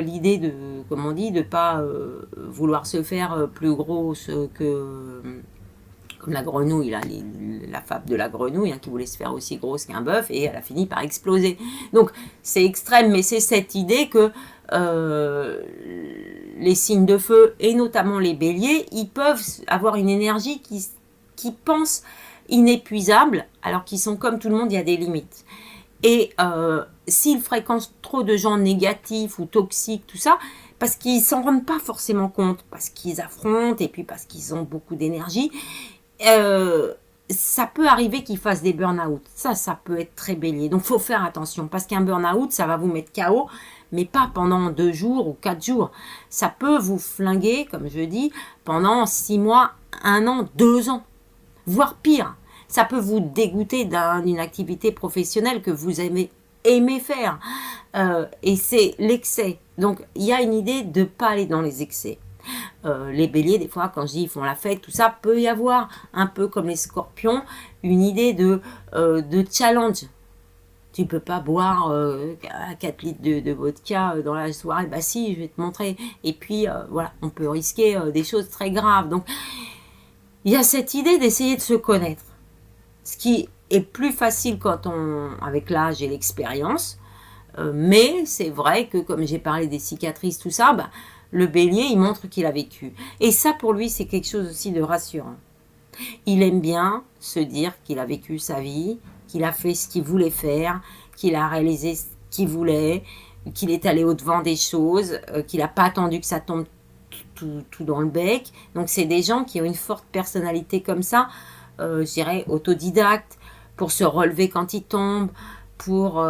L'idée de, comme on dit, de pas vouloir se faire plus grosse que... Comme la grenouille, là, la fable de la grenouille, hein, qui voulait se faire aussi grosse qu'un bœuf, et elle a fini par exploser. Donc, c'est extrême, mais c'est cette idée que les signes de feu, et notamment les béliers, ils peuvent avoir une énergie qui pense inépuisable, alors qu'ils sont comme tout le monde, il y a des limites. Et s'ils fréquentent trop de gens négatifs ou toxiques, tout ça, parce qu'ils ne s'en rendent pas forcément compte, parce qu'ils affrontent, et puis parce qu'ils ont beaucoup d'énergie, ça peut arriver qu'ils fassent des burn-out. Ça peut être très bélier. Donc, il faut faire attention, parce qu'un burn-out, ça va vous mettre KO, mais pas pendant 2 jours ou 4 jours. Ça peut vous flinguer, comme je dis, pendant 6 mois, 1 an, 2 ans, voire pire. Ça peut vous dégoûter d'une activité professionnelle que vous aimez faire. Et c'est l'excès. Donc, il y a une idée de ne pas aller dans les excès. Les béliers, des fois, quand je dis ils font la fête, tout ça, peut y avoir, un peu comme les scorpions, une idée de challenge. Tu peux pas boire 4 litres de vodka dans la soirée. Bah si, je vais te montrer. Et puis, voilà, on peut risquer des choses très graves. Donc, il y a cette idée d'essayer de se connaître. Ce qui est plus facile avec l'âge et l'expérience. Mais c'est vrai que, comme j'ai parlé des cicatrices, tout ça, bah, le bélier, il montre qu'il a vécu. Et ça, pour lui, c'est quelque chose aussi de rassurant. Il aime bien se dire qu'il a vécu sa vie, qu'il a fait ce qu'il voulait faire, qu'il a réalisé ce qu'il voulait, qu'il est allé au-devant des choses, qu'il n'a pas attendu que ça tombe tout dans le bec. Donc, c'est des gens qui ont une forte personnalité comme ça, je dirais autodidacte, pour se relever quand ils tombent, pour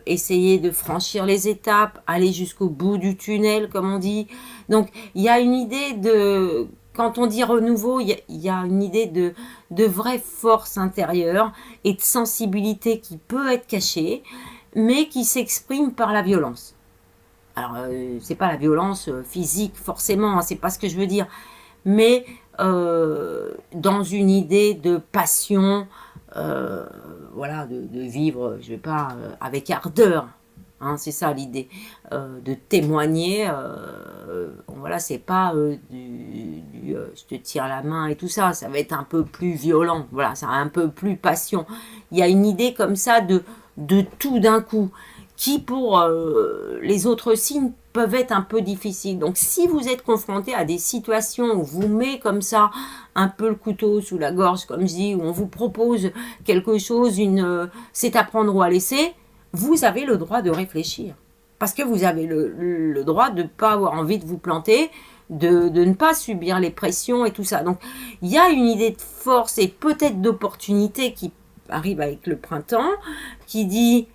essayer de franchir les étapes, aller jusqu'au bout du tunnel, comme on dit. Donc, il y a une idée de... Quand on dit renouveau, il y a une idée de vraie force intérieure et de sensibilité qui peut être cachée, mais qui s'exprime par la violence. Alors, c'est pas la violence physique, forcément, hein, c'est pas ce que je veux dire, mais dans une idée de passion, voilà, de vivre, je vais pas, avec ardeur, hein, c'est ça l'idée, de témoigner, voilà, c'est pas je te tire la main et tout ça, ça va être un peu plus violent, voilà, ça a un peu plus passion. Il y a une idée comme ça de tout d'un coup, qui pour les autres signes peuvent être un peu difficiles. Donc si vous êtes confronté à des situations où vous met comme ça un peu le couteau sous la gorge, comme je dis, où on vous propose quelque chose, c'est à prendre ou à laisser, vous avez le droit de réfléchir. Parce que vous avez le droit de ne pas avoir envie de vous planter, de ne pas subir les pressions et tout ça. Donc il y a une idée de force et peut-être d'opportunité qui arrive avec le printemps, qui dit...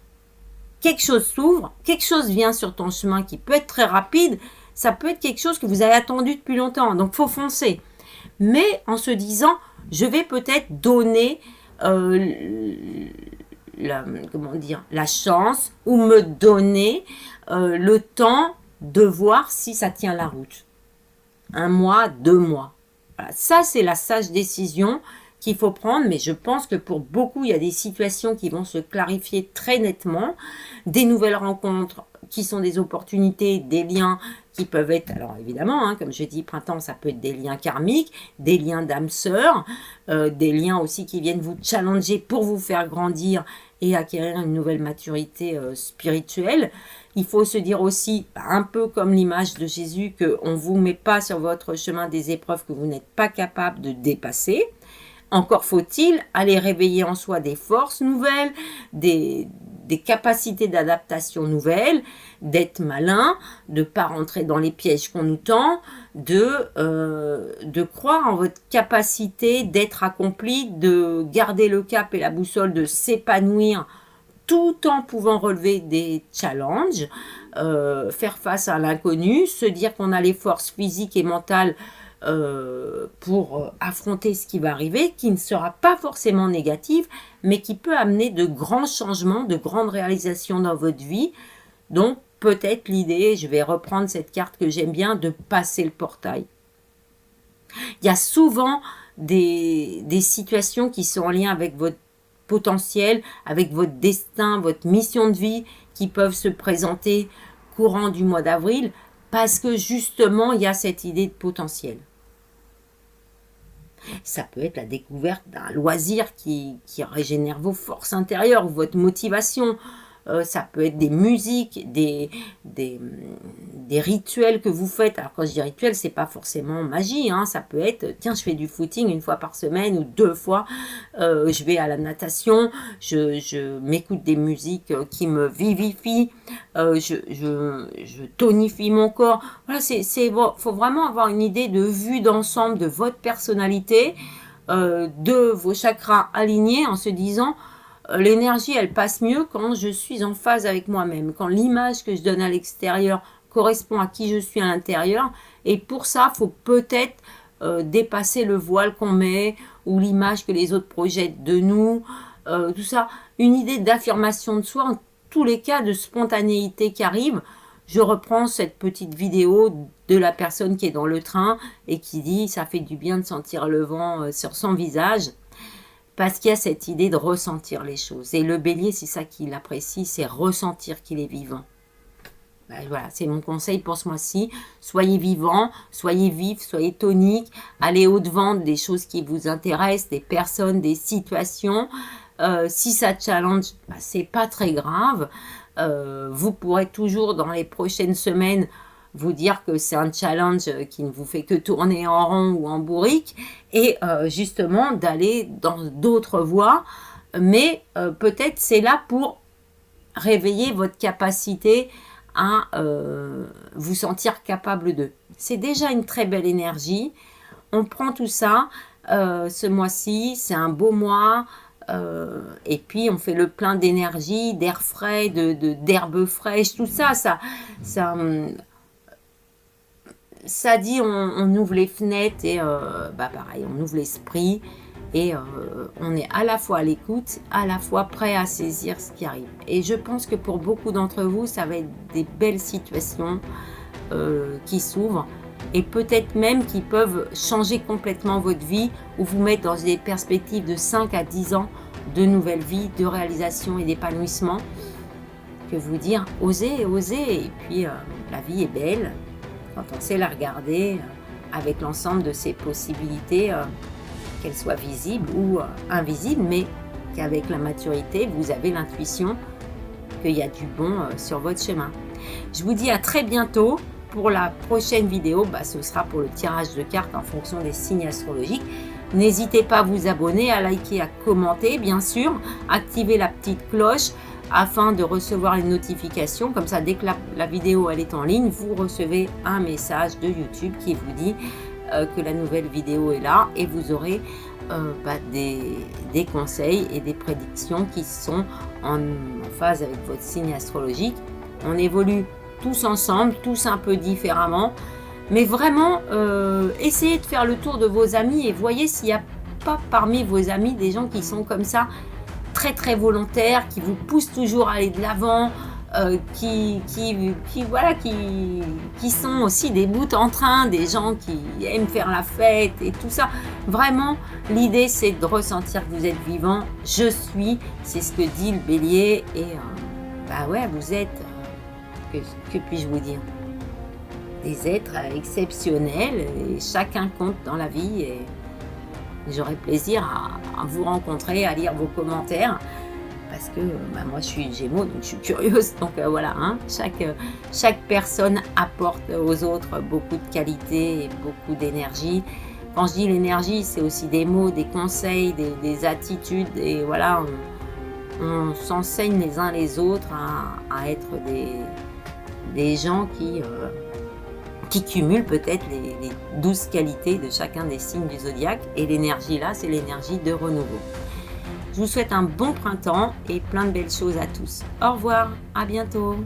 quelque chose s'ouvre, quelque chose vient sur ton chemin qui peut être très rapide, ça peut être quelque chose que vous avez attendu depuis longtemps, donc faut foncer. Mais en se disant, je vais peut-être donner la chance ou me donner le temps de voir si ça tient la route. 1 mois, 2 mois. Voilà. Ça, c'est la sage décision qu'il faut prendre, mais je pense que pour beaucoup, il y a des situations qui vont se clarifier très nettement, des nouvelles rencontres qui sont des opportunités, des liens qui peuvent être, alors évidemment, hein, comme je dis, printemps, ça peut être des liens karmiques, des liens d'âme sœur, des liens aussi qui viennent vous challenger pour vous faire grandir et acquérir une nouvelle maturité spirituelle. Il faut se dire aussi, un peu comme l'image de Jésus, qu'on ne vous met pas sur votre chemin des épreuves que vous n'êtes pas capable de dépasser. Encore faut-il aller réveiller en soi des forces nouvelles, des capacités d'adaptation nouvelles, d'être malin, de ne pas rentrer dans les pièges qu'on nous tend, de croire en votre capacité d'être accompli, de garder le cap et la boussole, de s'épanouir tout en pouvant relever des challenges, faire face à l'inconnu, se dire qu'on a les forces physiques et mentales pour affronter ce qui va arriver, qui ne sera pas forcément négatif, mais qui peut amener de grands changements, de grandes réalisations dans votre vie. Donc peut-être l'idée, je vais reprendre cette carte que j'aime bien, de passer le portail. Il y a souvent des situations qui sont en lien avec votre potentiel, avec votre destin, votre mission de vie, qui peuvent se présenter courant du mois d'avril, parce que justement, il y a cette idée de potentiel. Ça peut être la découverte d'un loisir qui régénère vos forces intérieures, votre motivation. Ça peut être des musiques, des rituels que vous faites. Alors quand je dis rituel, c'est pas forcément magie, hein. Ça peut être, tiens, je fais du footing 1 fois par semaine ou 2 fois. Je vais à la natation, je m'écoute des musiques qui me vivifient. Je tonifie mon corps. Voilà, faut vraiment avoir une idée de vue d'ensemble de votre personnalité, de vos chakras alignés, en se disant l'énergie, elle passe mieux quand je suis en phase avec moi-même, quand l'image que je donne à l'extérieur correspond à qui je suis à l'intérieur. Et pour ça, il faut peut-être dépasser le voile qu'on met ou l'image que les autres projettent de nous, tout ça. Une idée d'affirmation de soi, en tous les cas de spontanéité qui arrive. Je reprends cette petite vidéo de la personne qui est dans le train et qui dit « ça fait du bien de sentir le vent sur son visage ». Parce qu'il y a cette idée de ressentir les choses. Et le bélier, c'est ça qu'il apprécie, c'est ressentir qu'il est vivant. Ben voilà, c'est mon conseil pour ce mois-ci. Soyez vivant, soyez vif, soyez tonique. Allez au-devant des choses qui vous intéressent, des personnes, des situations. Si ça challenge, ben, c'est pas très grave. Vous pourrez toujours, dans les prochaines semaines, vous dire que c'est un challenge qui ne vous fait que tourner en rond ou en bourrique et justement d'aller dans d'autres voies, mais peut-être c'est là pour réveiller votre capacité à vous sentir capable d'eux. C'est déjà une très belle énergie. On prend tout ça ce mois-ci, c'est un beau mois. Et puis on fait le plein d'énergie, d'air frais, d'herbes fraîches, tout ça, ça dit on ouvre les fenêtres et pareil, on ouvre l'esprit et on est à la fois à l'écoute, à la fois prêt à saisir ce qui arrive. Et je pense que pour beaucoup d'entre vous, ça va être des belles situations qui s'ouvrent et peut-être même qui peuvent changer complètement votre vie ou vous mettre dans des perspectives de 5 à 10 ans de nouvelle vie, de réalisation et d'épanouissement. Que vous dire, osez, osez, et puis la vie est belle quand on sait la regarder avec l'ensemble de ses possibilités, qu'elles soient visibles ou invisibles, mais qu'avec la maturité, vous avez l'intuition qu'il y a du bon sur votre chemin. Je vous dis à très bientôt. Pour la prochaine vidéo, ce sera pour le tirage de cartes en fonction des signes astrologiques. N'hésitez pas à vous abonner, à liker, à commenter, bien sûr. Activez la petite cloche afin de recevoir les notifications. Comme ça, dès que la vidéo elle est en ligne, vous recevez un message de YouTube qui vous dit que la nouvelle vidéo est là. Et vous aurez des conseils et des prédictions qui sont en phase avec votre signe astrologique. On évolue tous ensemble, tous un peu différemment. Mais vraiment, essayez de faire le tour de vos amis et voyez s'il n'y a pas parmi vos amis des gens qui sont comme ça, très très volontaires, qui vous poussent toujours à aller de l'avant, qui sont aussi des bouts en train, des gens qui aiment faire la fête et tout ça. Vraiment, l'idée c'est de ressentir que vous êtes vivant. Je suis, c'est ce que dit le bélier et vous êtes... Que puis-je vous dire? Des êtres exceptionnels et chacun compte dans la vie et j'aurai plaisir à vous rencontrer, à lire vos commentaires parce que moi je suis Gémeaux donc je suis curieuse donc voilà, chaque personne apporte aux autres beaucoup de qualité et beaucoup d'énergie. Quand je dis l'énergie, c'est aussi des mots, des conseils, des attitudes et voilà, on s'enseigne les uns les autres à être des gens qui cumulent peut-être les 12 qualités de chacun des signes du zodiaque. Et l'énergie là, c'est l'énergie de renouveau. Je vous souhaite un bon printemps et plein de belles choses à tous. Au revoir, à bientôt.